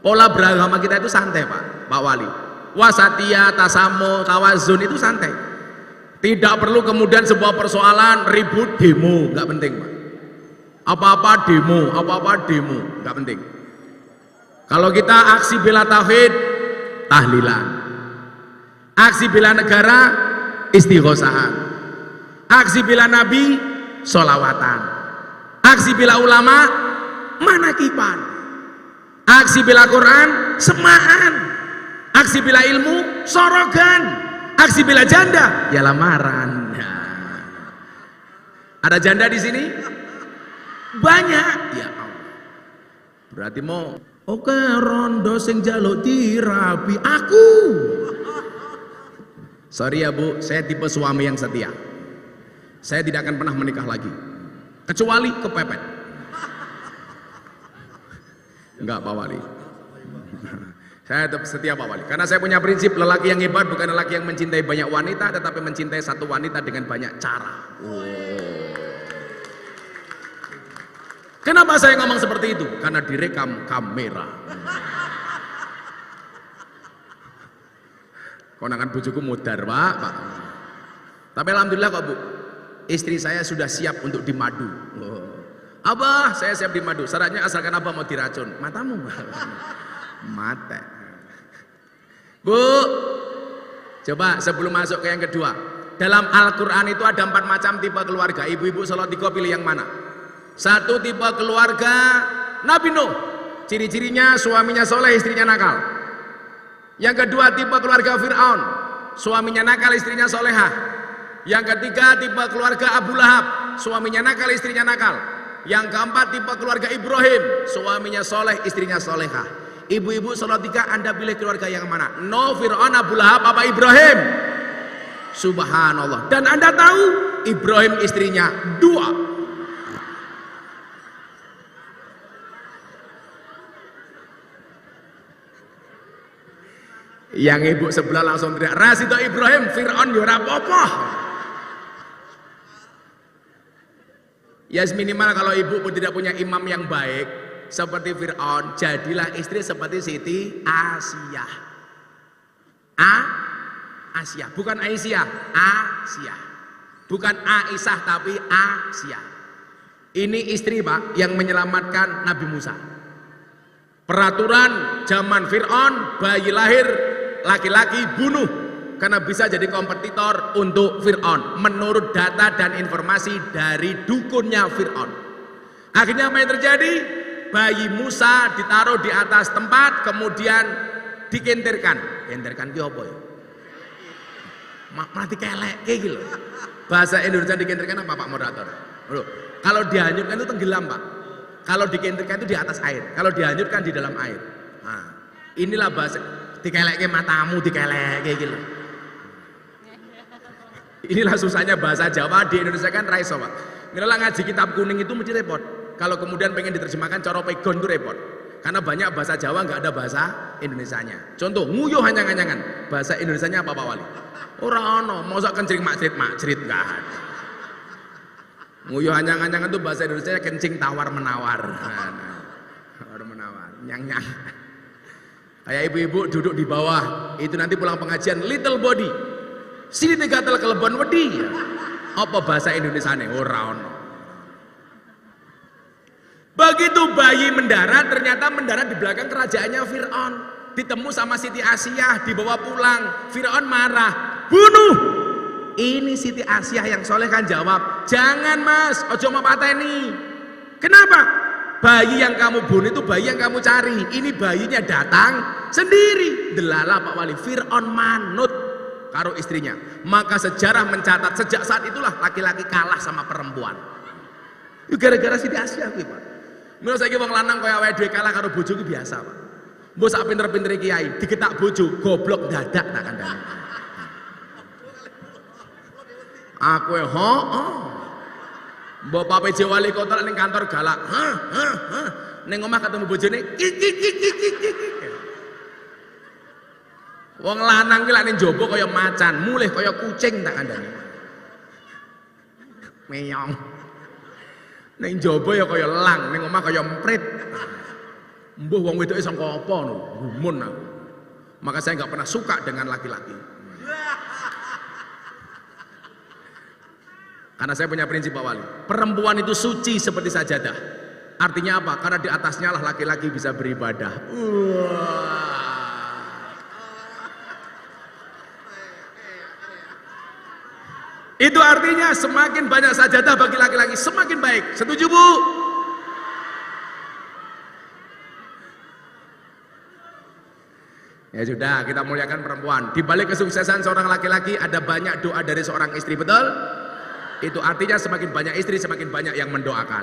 Pola beragama kita itu santai Pak Wali. Wasatiyah, tasamuh, tawazun itu santai. Tidak perlu kemudian sebuah persoalan ribut demo, nggak penting Pak. Apa-apa demo, nggak penting. Kalau kita aksi bela tauhid, tahlilan. Aksi bela negara, istighosahan. Aksi bela nabi, sholawatan. Aksi bela ulama, manakipan. Aksi bela Quran, semaan. Aksi bela ilmu, sorogan. Aksi bela janda, ya lamaran. Nah. Ada janda di sini? Banyak. Ya Allah. Berarti mau oke rondo sing jaluk dirabi aku. Sorry ya Bu, saya tipe suami yang setia. Saya tidak akan pernah menikah lagi. Kecuali kepepet. Enggak Pak Wali. Saya tetap setia Pak Wali. Karena saya punya prinsip lelaki yang hebat bukan lelaki yang mencintai banyak wanita, tetapi mencintai satu wanita dengan banyak cara. Oh. Kenapa saya ngomong seperti itu? Karena direkam kamera. Konangan bujuku mudar Pak. Tapi alhamdulillah kok Bu, istri saya sudah siap untuk dimadu. Oh. Abah, saya siap dimadu. Syaratnya asalkan Abah mau diracun. Matamu mata. Bu, coba sebelum masuk ke yang kedua, dalam Al-Quran itu ada 4 macam tipe keluarga. Ibu-ibu sholat 3 pilih yang mana? 1 tipe keluarga Nabi Nuh, ciri-cirinya suaminya soleh, istrinya nakal. Yang kedua tipe keluarga Fir'aun, suaminya nakal, istrinya solehah. Yang ketiga tipe keluarga Abu Lahab, suaminya nakal, istrinya nakal. Yang keempat tipe keluarga Ibrahim, suaminya soleh, istrinya solehah. Ibu-ibu sholat 3, Anda pilih keluarga yang mana? No, Fir'aun, Abu Lahab, apa Ibrahim? Subhanallah. Dan Anda tahu Ibrahim istrinya 2. Yang ibu sebelah langsung teriak, Rasido Ibrahim, Fir'aun ya ora apa-apa. Ya minimal kalau ibu pun tidak punya imam yang baik seperti Fir'aun, jadilah istri seperti Siti Asiyah. Asiyah, bukan Aisyah, Asiyah. Bukan Aisyah tapi Asiyah. Ini istri Pak yang menyelamatkan Nabi Musa. Peraturan zaman Fir'aun, bayi lahir laki-laki bunuh karena bisa jadi kompetitor untuk Fir'aun menurut data dan informasi dari dukunnya Fir'aun. Akhirnya apa yang terjadi? Bayi Musa ditaruh di atas tempat, kemudian dikentirkan. Kentirkan ki apa ya? Mati kelek kayak gitu. Bahasa Indonesia dikentirkan apa Pak moderator? Loh, kalau dihanyutkan itu tenggelam Pak. Kalau dikentirkan itu di atas air. Kalau dihanyutkan di dalam air. Nah, inilah bahasa dikeleke matamu, dikelek kayak gitu. Inilah susahnya bahasa Jawa di Indonesia kan raiso Pak. Minilah ngaji kitab kuning itu mesti repot. Kalau kemudian pengen diterjemahkan cara pegon itu repot. Karena banyak bahasa Jawa nggak ada bahasa Indonesianya. Contoh nguyuh hanyang-hanyangan. Bahasa Indonesianya apa Pak Wali? Ora ono, mosok kencing makcrit nggak ada. Nguyuh hanyang-hanyangan itu bahasa Indonesianya kencing tawar-menawar. Tawar-menawar, nyang-nyang. Kayak ibu-ibu duduk di bawah, itu nanti pulang pengajian little body. Sini gatel kelebon wedi. Apa bahasa Indonesianya? Ora ono. Begitu bayi mendarat, ternyata mendarat di belakang kerajaannya Fir'aun. Ditemu sama Siti Asiyah, dibawa pulang. Fir'aun marah, bunuh. Ini Siti Asiyah yang soleh kan jawab, jangan Mas, ojo mau pateni. Kenapa? Bayi yang kamu bunuh itu bayi yang kamu cari. Ini bayinya datang sendiri. Delala Pak Wali, Fir'aun manut karo istrinya. Maka sejarah mencatat sejak saat itulah laki-laki kalah sama perempuan. Itu gara-gara Siti Asiyah Pak. Menurut saya wong lanang kaya awake dhewe kalah karo bojo ki biasa, Pak. Mbok sak pinter-pintere kiai, digetak bojo, goblok dadak tak kandhane. Aku mbok Pak PJ wali kota ning kantor galak. Ning omah ketemu bojone wong lanang ki lak ning njaba kaya macan, mulih kaya kucing tak kandhane. Meyong. Ning njaba ya kaya elang, ning omah kaya emprit. Mbuh wong wedoke sangka apa no? Gumun aku. Maka saya enggak pernah suka dengan laki-laki. Karena saya punya prinsip Pak Wali, perempuan itu suci seperti sajadah. Artinya apa? Karena di atasnya lah laki-laki bisa beribadah. Itu artinya semakin banyak sajadah bagi laki-laki semakin baik. Setuju Bu? Ya sudah, kita muliakan perempuan. Di balik kesuksesan seorang laki-laki ada banyak doa dari seorang istri, betul? Itu artinya semakin banyak istri semakin banyak yang mendoakan.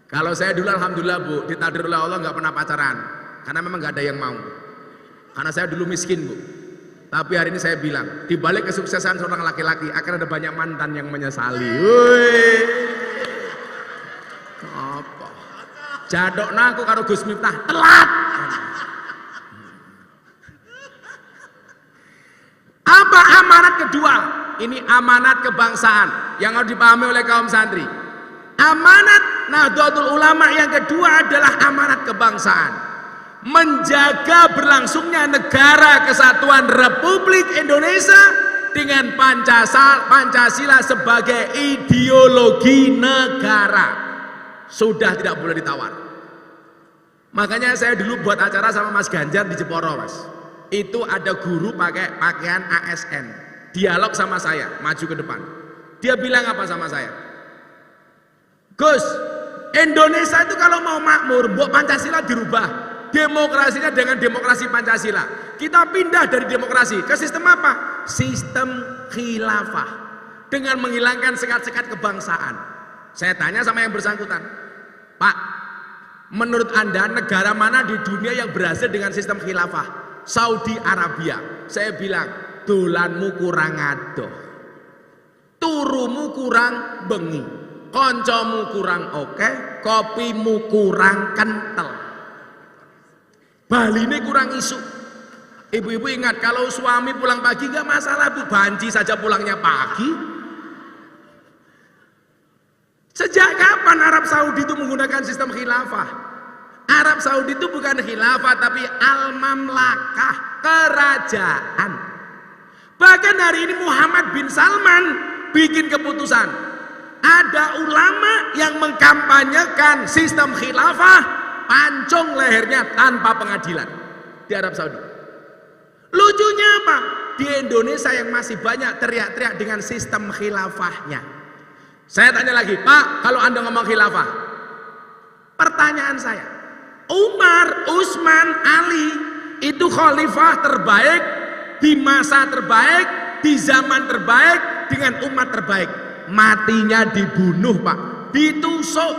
Kalau saya dulu alhamdulillah Bu, ditakdir oleh Allah nggak pernah pacaran, karena memang nggak ada yang mau. Karena saya dulu miskin Bu. Tapi hari ini saya bilang, di balik kesuksesan seorang laki-laki akan ada banyak mantan yang menyesali. Woi, apa? Jadokna aku karo Gus Miftah telat. Apa amanat kedua? Ini amanat kebangsaan yang harus dipahami oleh kaum santri. Amanat Nahdlatul Ulama yang kedua adalah amanat kebangsaan. Menjaga berlangsungnya negara kesatuan Republik Indonesia dengan Pancasila sebagai ideologi negara. Sudah tidak boleh ditawar. Makanya saya dulu buat acara sama Mas Ganjar di Jeporo, Mas. Itu ada guru pakai pakaian ASN, dialog sama saya, maju ke depan. Dia bilang apa sama saya? Gus, Indonesia itu kalau mau makmur, mbok Pancasila dirubah. Demokrasinya dengan demokrasi Pancasila. Kita pindah dari demokrasi ke sistem apa? Sistem khilafah. Dengan menghilangkan sekat-sekat kebangsaan. Saya tanya sama yang bersangkutan, Pak, menurut Anda negara mana di dunia yang berhasil dengan sistem khilafah? Saudi Arabia. Saya bilang, dolanmu kurang adoh, turumu kurang bengi, koncomu kurang oke, kopimu kurang kental, Bali ini kurang isu. Ibu-ibu ingat, kalau suami pulang pagi nggak masalah Bu, banci saja pulangnya pagi. Sejak kapan Arab Saudi itu menggunakan sistem khilafah? Arab Saudi itu bukan khilafah tapi al-mamlakah, kerajaan. Bahkan hari ini Muhammad bin Salman bikin keputusan. Ada ulama yang mengkampanyekan sistem khilafah, pancung lehernya tanpa pengadilan di Arab Saudi. Lucunya apa? Di Indonesia yang masih banyak teriak-teriak dengan sistem khilafahnya. Saya tanya lagi, Pak, kalau Anda ngomong khilafah, pertanyaan saya, Umar, Utsman, Ali itu khalifah terbaik di masa terbaik, di zaman terbaik, dengan umat terbaik. Matinya dibunuh Pak, ditusuk.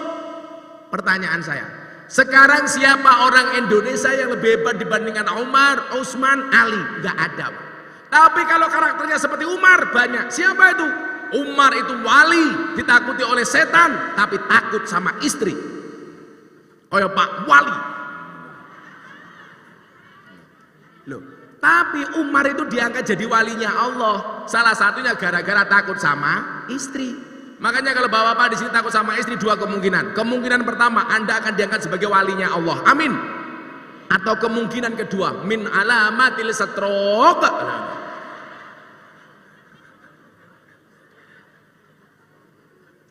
Pertanyaan saya, sekarang siapa orang Indonesia yang lebih hebat dibandingkan Umar, Utsman, Ali? Gak ada Pak. Tapi kalau karakternya seperti Umar banyak. Siapa itu? Umar itu wali, ditakuti oleh setan, tapi takut sama istri. Oh ya Pak, wali. Loh, tapi Umar itu diangkat jadi walinya Allah. Salah satunya gara-gara takut sama istri. Makanya kalau bapak-bapak di sini takut sama istri, dua kemungkinan. Kemungkinan pertama, Anda akan diangkat sebagai walinya Allah. Amin. Atau kemungkinan kedua, min alamatil stroke.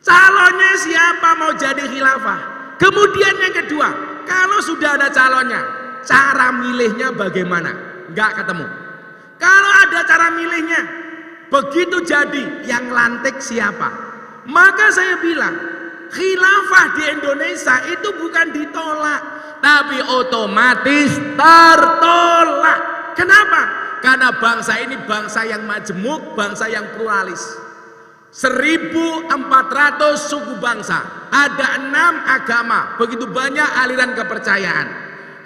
Calonnya siapa mau jadi khilafah? Kemudian yang kedua, kalau sudah ada calonnya, cara milihnya bagaimana? Enggak ketemu. Kalau ada cara milihnya, begitu jadi yang lantik siapa? Maka saya bilang, khilafah di Indonesia itu bukan ditolak, tapi otomatis tertolak. Kenapa? Karena bangsa ini bangsa yang majemuk, bangsa yang pluralis. 1.400 suku bangsa, ada 6 agama, begitu banyak aliran kepercayaan,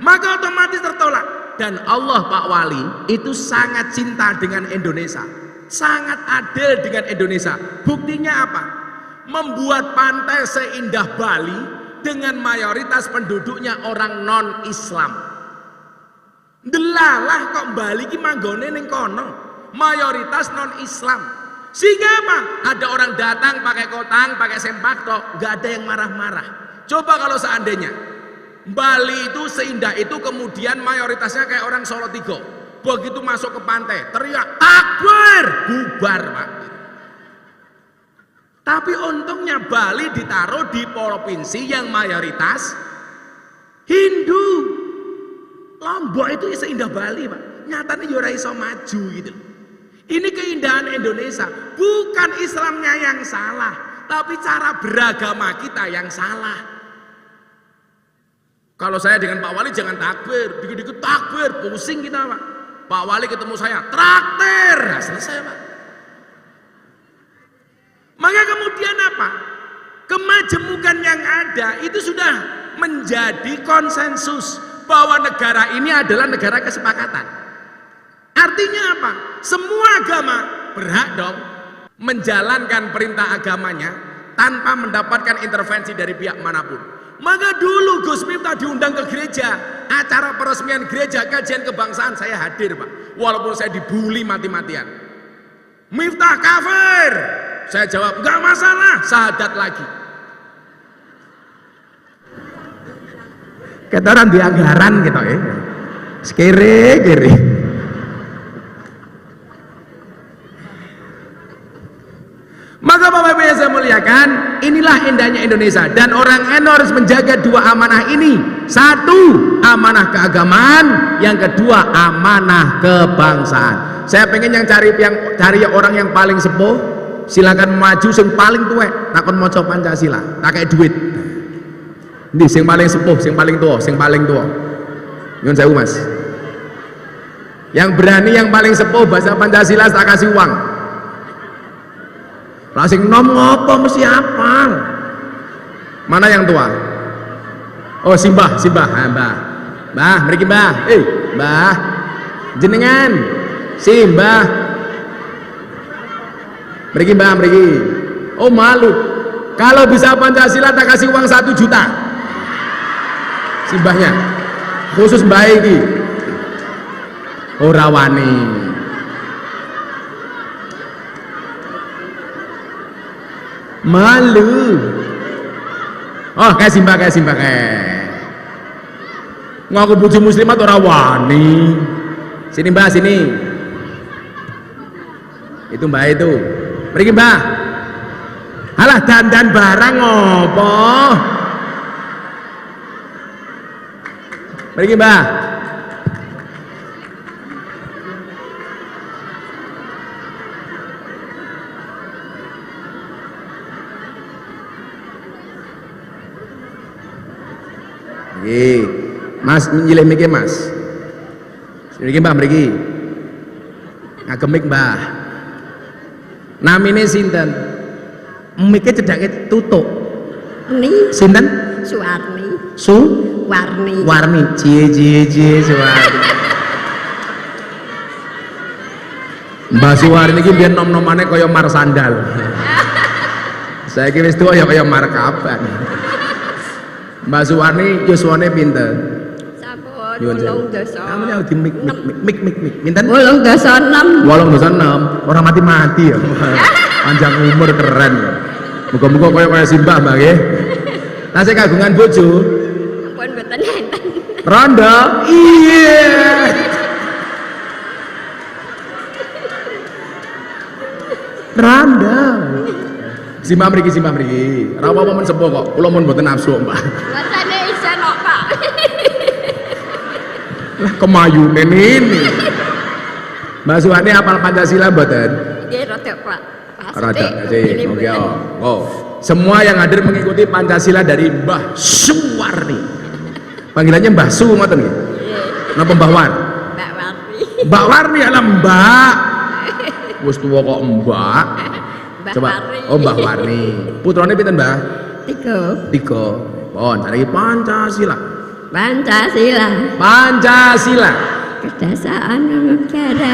maka otomatis tertolak. Dan Allah Pak Wali itu sangat cinta dengan Indonesia, sangat adil dengan Indonesia. Buktinya apa? Membuat pantai seindah Bali dengan mayoritas penduduknya orang non-Islam. Delalah kok Bali ki manggone ning kono, mayoritas non-Islam. Sehingga apa? Ada orang datang pakai kotang, pakai sempakto, nggak ada yang marah-marah. Coba kalau seandainya Bali itu seindah itu kemudian mayoritasnya kayak orang Solo Tigo, begitu masuk ke pantai teriak takbir, bubar Pak. Tapi untungnya Bali ditaruh di provinsi yang mayoritas Hindu. Lombok itu seindah Bali Pak, nyatanya ya ora iso maju gitu. Ini keindahan Indonesia, bukan Islamnya yang salah, tapi cara beragama kita yang salah. Kalau saya dengan Pak Wali jangan takbir, dikit-dikit takbir, pusing kita Pak. Pak Wali ketemu saya, traktir, nah, selesai Pak. Maka kemudian apa? Kemajemukan yang ada itu sudah menjadi konsensus bahwa negara ini adalah negara kesepakatan. Artinya apa? Semua agama berhak dong menjalankan perintah agamanya tanpa mendapatkan intervensi dari pihak manapun. Maka dulu Gus Miftah diundang ke gereja, acara peresmian gereja kajian kebangsaan saya hadir Pak, walaupun saya dibully mati-matian. Miftah kafir, saya jawab nggak masalah, syahadat lagi. Kata orang di anggaran gitu ya, sekere-kere. Maka Bapak Ibu yang saya muliakan, inilah indahnya Indonesia, dan orang NU harus menjaga dua amanah ini. Satu, amanah keagamaan, yang kedua amanah kebangsaan. Saya pengen cari orang yang paling sepuh, silakan maju sing paling tua, takon maca Pancasila, tak kayak duit. Ini sing paling sepuh, sing paling tua. Nyun sewu Mas. Yang berani yang paling sepuh bahasa Pancasila tak kasih uang. Lah sing nom ngopo mesti hafal. Mana yang tua? Oh Simbah, Mbah. Mbah, mriki Mbah. Mbah. Jenengan Simbah. Mriki Mbah, mriki. Oh malu. Kalau bisa Pancasila tak kasih uang 1 juta. Simbahnya. Khusus Mbah iki. Ora wani. Malu. Oh kayak Simbah ngaku bojo muslimat ora wani. Sini Mbah, sini. Itu Mbah itu. Mriki Mbah. Alah dandan barang ngopo? Mriki Mbah. Mas nyilih miki Mas. Mriki Mbah mriki. Ngagemik Mbah. Namine sinten? Mike cedhake tutuk. Ni Sinten? Suwarni. Warni. Warni. Cie Suwarni. Mbah Suwarni iki biyen nom-nomane kaya Marsandal. Saiki wis tuwa ya kaya Markaban. Mbak Suwarni yuswane pinten? Sampun Nyuwun sewu. 8 Kamu yang di mik. Pinten? 8 Wolong dosa 6. Orang mati ya. Panjang umur keren. Muga-muga kaya Simbah Mbak nggih. Tasih kagungan bojo. Ampun mboten enten. Rondo. Iya. Rondo. Simbah mriki. Ra apa-apa men sepuh kok. Kula mun mboten nafsu, Mbak. Rasane isen kok, Pak. Lah kemayune ini. Mbak Suwani hafal Pancasila mboten? Nggih rada, Pak. Rada sih. Oke. Oh. Semua yang hadir mengikuti Pancasila dari Mbah Suwarni. Panggilannya Mbah Su ngoten nggih. Nggih. Napa Mbah War? Mbak Warni. Mbak Warni ala Mbak. Wis tuwa kok Mbak. Mbak Coba. Warni. Oh Mbah Warni. Putrane pinten, Mbah? 3. 3. Pon, cari Pancasila. Pancasila. Kedasaan negara.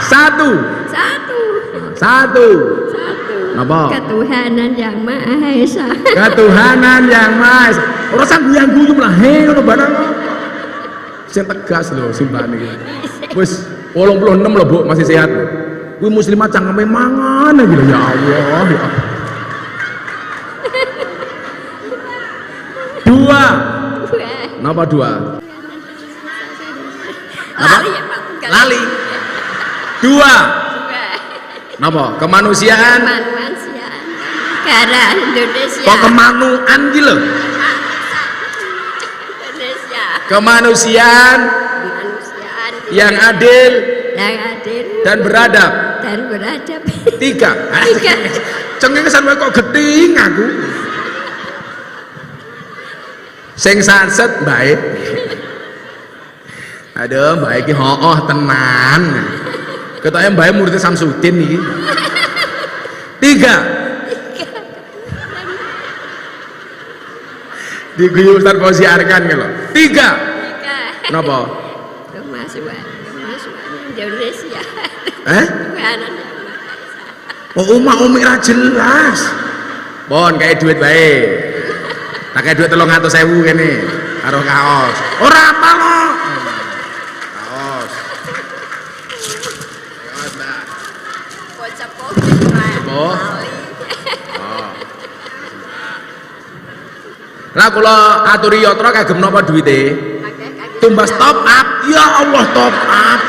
1. 1. Napa? Ketuhanan yang Maha Esa. Ketuhanan yang Maha Esa. Ora sang guyang-guyung lah, he ngono barang. Sing tegas lho simbane iki. Wis 86 lho, Bu, masih sehat. Kuwi muslimat cangkeme mangan iki lho, ya Allah, ya. 2. Napa 2? Lali ya Pak. Tunggal. Lali. Dua. Juga. Napa? Kemanusiaan. Kemanusiaan. Negara Indonesia. Kok kemanuan iki lho? Indonesia. Kemanusiaan Kemanusiaan. yang adil Yang adil dan beradab. dan beradab. Tiga. Tiga. Cengengesan wae kok geting aku. Sing sanset baik. Aduh, mbak iki hooh tenan. Ketoke mbak murid Samsudin iki. Tiga. Diguyu Ustaz Fauzi Arkan ki lho. Tiga. Tiga. Napa? Kemasukan Indonesia. Eh? Tuhanan yang Maha Esa. Oh, umi ra jelas. Pon kayak duit bae. Tak kayak duit 300.000 kene karo kaos. Ora apa lo. Kaos. Kaos, Mbak. Bocah pokok. Oh. Lah kula aturi yatra kagem napa duwite? Tumbas top up. Ya Allah top up.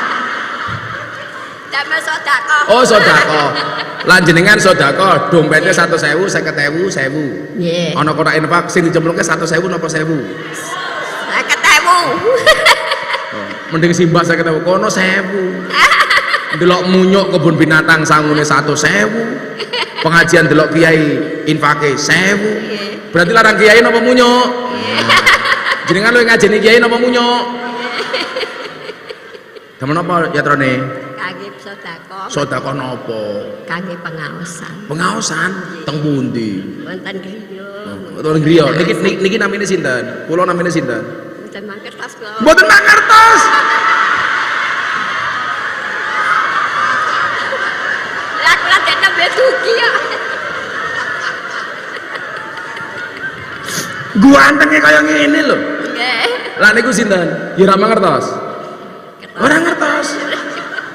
Damel sedekah. Oh sedekah. Lan jenengan sedekah dompete 100.000, 50.000, 1.000. Nggih. Ana kotak infak sing dicemplungke 100.000 napa 1.000? 50.000. Mending simbah 50.000 kono 1.000. Delok munyuk kebun binatang sangune 100.000. Pengajian delok kiai infake 1.000. Berarti larang kiai napa munyuk? Jenengan lu ngajeni kiai napa munyuk? Temen apa yatrane? Kangge sedekah. Sedekah napa? Kangge pengaosan. Pengaosan teng pundi? Wonten griya. Wonten griya. Niki namine sinten? Kula namine sinten? Mboten mangkertas kula. Mboten mangertos. Lah kula dene mbek dugi kok. Gua antenge kaya ngene lho. Nggih. Lah niku sinten? Ya ora mangertos. Ora ngertos.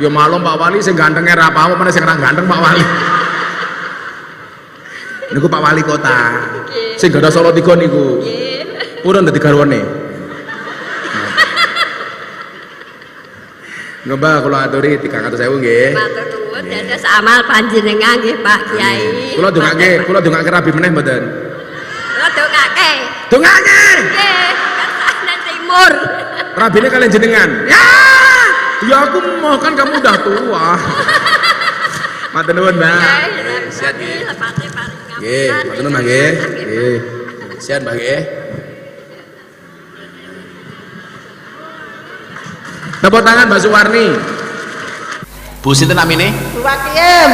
Ya malum Pak Wali sing gantenge ra apa meneh sing ra ganteng Pak Wali. Niku Pak Wali kota. Sing gadah Solo 3 niku. Nggih. Purun dadi garwane. Ngembah kula aturi 300.000 nggih. Matur nuwun dados amal panjenengan nggih Pak Kiai. Kula dongake rabi meneh mboten. Kula dongake. Dongake. Nggih, kesanan timur. Rabine kalian jenengan. Ya aku mau kan kamu udah tua. Matur nuwun, Mbak. Siap nggih. Sepate paring Nggih, matur nuwun, Mbak nggih. Nggih. Siap, Mbak nggih. Tepuk tangan Mbak Suwarni. Bu sinten namine? Bu Wakiem.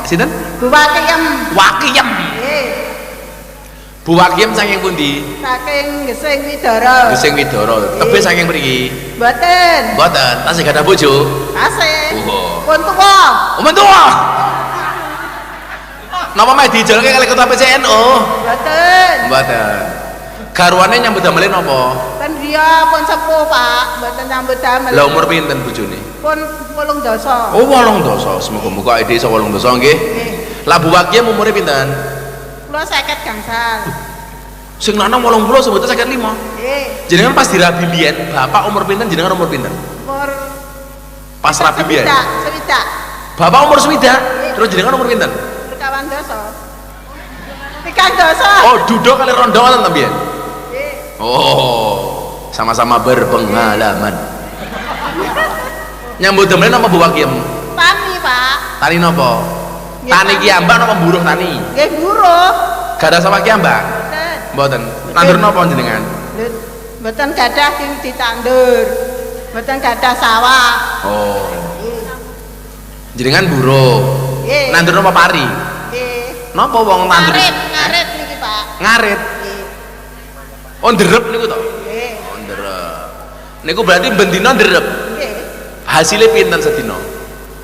Sinten? Bu Wakiem. Wakiem. Nggih, Bu Wakiem saking pundi? saking Gesing Widara. Gesing Widara. Tebih saking mriki. Mboten. Mboten, tasih gadah bojo. Asih. Oh. Pun tuwa. Omen tua. Napa meh dijolke kali ketua PCNU? Mboten. Mboten. Garwane nyambut damel napa? Kan dia pun sepuh, Pak. Mboten nyambut damel. Lah umur pinten bojone? Pun 18. Oh 18. Semoga-moga ide iso 18 nggih. Nggih. Lah Bu Wakiem umure pinten? Kula 50 gangsal. Sing lanang 80 sebetulnya 55. Nggih. Jenengan pas dirabi biyen, bapak umur pinten jenengan umur pinten? Umur Pas rabi biyen. Sewidak. Bapak umur swidak, terus jenengan umur pinten? Berkawan dosa. 3 dosa. Oh, duduk kali rondo wonten ta biyen? Nggih. Oh, sama-sama berpengalaman. Nyambut damel napa Bu Wakiem? Tani, Pak. Tani napa? Nggih, Tani Pak. kiambak napa buruh tani? Nggih, buruh. Gak ada sawah kiambak? Mboten. Mboten. Tandur napa jenengan? Lho, mboten gadah sing ditandur. Mboten gadah sawah. Oh. Jenengan buruh. Nggih. Nandur napa pari? Nggih. Napa wong nandur? Ngarit niki, Pak. Ngarit. Nggih. Oh, nderep niku to? Nggih. Oh, nderep. Niku berarti bendina nderep. Nggih. Hasilnya pinten sedina?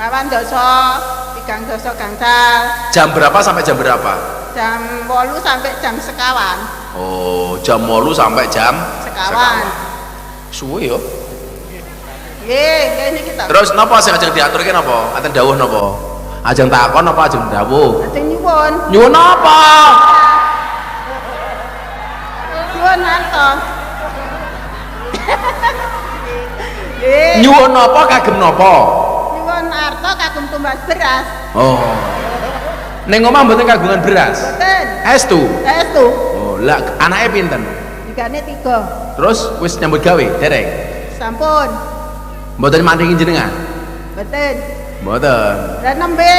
Kawan dosa, 3 dosa gangsal. Jam berapa sampai jam berapa? Jam 8 sampai jam sekawan. Oh, jam 8 sampai jam Sekawan. Suwe yo. Nggih, nggih niki to. Terus napa sing ajeng diaturke napa? Aten dawuh napa? Ajeng takon apa ajeng dawuh? Ajeng nyuwun. Nyuwun apa? Nyuwun anto. Nggih. Nyuwun napa kagem napa? Nyuwun arta kagem tumbas beras. Oh. Ning omah mboten kagungan beras. Mboten. Estu. Estu. Oh, lah anake pinten? Digane 3. Terus wis nyambut gawe dereng? Sampun. Mboten mandingi jenengan? Mboten. Mboten. Lah nembe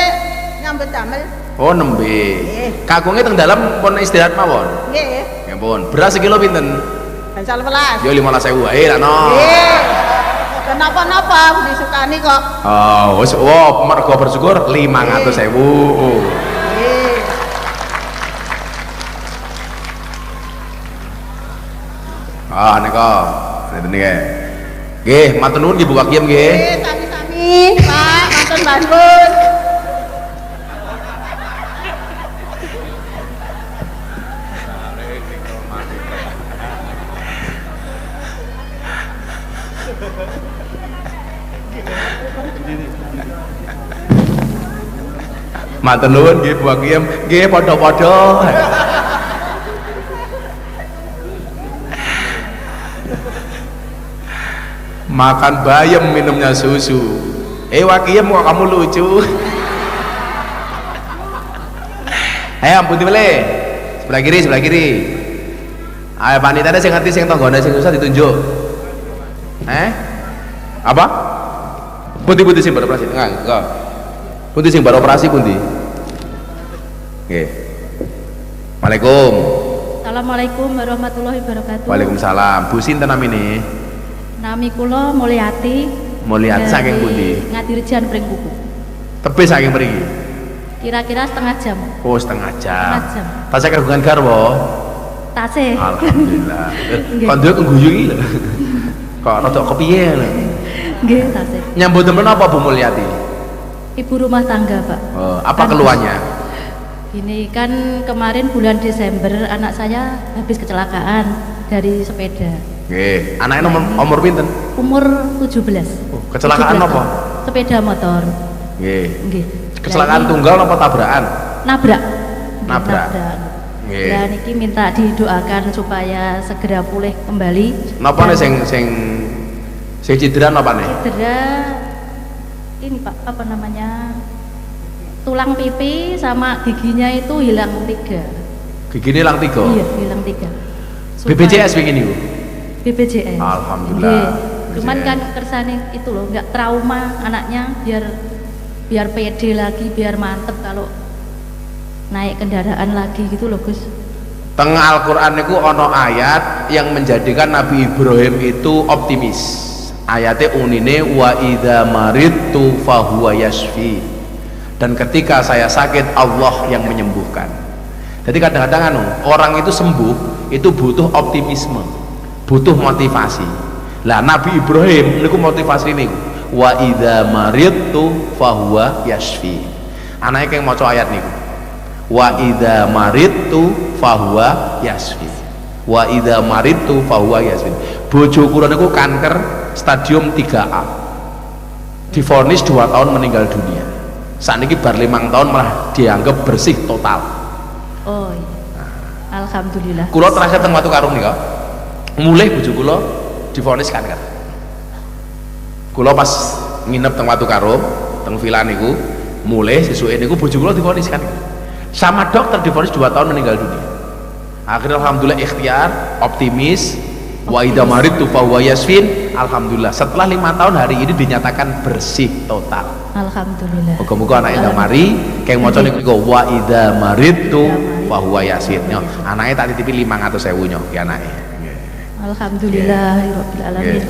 nyambut damel. Oh, nembe. Nggih. Kagunge teng dalem pun istirahat mawon. Nggih. Ya pun. Beras sekilo pinten? Gansal 11. Yo 15.000 wae lah no. Nggih. Kenapa-napa disukani kok. Oh, wis mergo bersyukur 500.000. Nggih. Ah nika. Ngeten niki. Nggih, matur nuwun nggih Bu Wakiem nggih. Nggih, sami-sami, Pak. Matur nuwun. Matur nuwun nggih Bu Wakiem. Nggih padha-padha. Makan bayam minumnya susu. Wakiem kok kamu lucu. Ayo ampun dibeli. Sebelah kiri, sebelah kiri. Ayo panitane sing ngerti sing tanggane sing susah ditunjuk. Apa? Pundi-pundi sing beroperasi? Enggak. Pundi sing beroperasi pundi? Nggih. Waalaikum. Assalamualaikum warahmatullahi wabarakatuh. Waalaikumsalam. Bu sinten namine? Nami kula Mulyati. Mulyati saking pundi? Ngadirjan Pring Kuku. Tebih saking mriki. Kira-kira setengah jam. Oh, setengah jam. Setengah jam. Tasih kagungan garwa. Tasih. Alhamdulillah. Nggih. Kok ndek ngguyu iki lho. Kok rada kepiye lho. Nggih, tasih. Nyambut temen apa Bu Mulyati? Ibu rumah tangga, Pak. Oh, apa keluhannya? Ini kan kemarin bulan Desember anak saya habis kecelakaan dari sepeda. Nggih. Anake umur pinten? Umur 17. Kecelakaan 17 apa? Sepeda motor. Nggih. Nggih. Kecelakaan Lah, tunggal apa tabrakan? nabrak. Nabrak. Nggih. Dan niki minta didoakan supaya segera pulih kembali. Napa nih Dan sing cedera napa nih? cedera ini Pak, apa namanya? Tulang pipi sama giginya itu hilang 3. Gigine lang 3. Iya, hilang 3. BPJS wingi niku. BPJS. Alhamdulillah. Nggih. Cuman BPJS. kan kersane itu loh, nggak trauma anaknya, biar pede lagi, biar mantep kalau naik kendaraan lagi gitu loh Gus. Teng Al-Qur'an niku ana ayat yang menjadikan Nabi Ibrahim itu optimis. Ayatnya unine wa idza maridtu fahuwa yashfi. Dan ketika saya sakit Allah yang menyembuhkan. Jadi kadang-kadang orang itu sembuh itu butuh optimisme, butuh motivasi. Lah Nabi Ibrahim niku motivasi niku wa idza maridtu fahuwa yashfi. Anake yang maca ayat niku wa idza maridtu fahuwa yashfi. Wa idza maridtu fahuwa yashfi. Bojo kula niku kanker stadium 3A. Divonis 2 tahun meninggal dunia. Sakniki bar 5 tahun malah dianggap bersih total. Oh iya. Alhamdulillah. Kula terakhir teng Watu Karung nika. Mulih bojo kula divonis kanker. Kula pas nginep teng Watu Karung, teng villa niku, mulih sesuke niku bojo kula divonis kanker. Sama dokter divonis 2 tahun meninggal dunia. Akhirnya alhamdulillah ikhtiar, optimis, wa idza maridtu fa huwa yashfin. Alhamdulillah setelah 5 tahun hari ini dinyatakan bersih total. Alhamdulillah. Muga-muga anak Indah mari keng maca niku wa idza maridtu fa huwa yashfin. Anake tak titipi 500.000 nyo ki anake. Alhamdulillah rabbil alamin.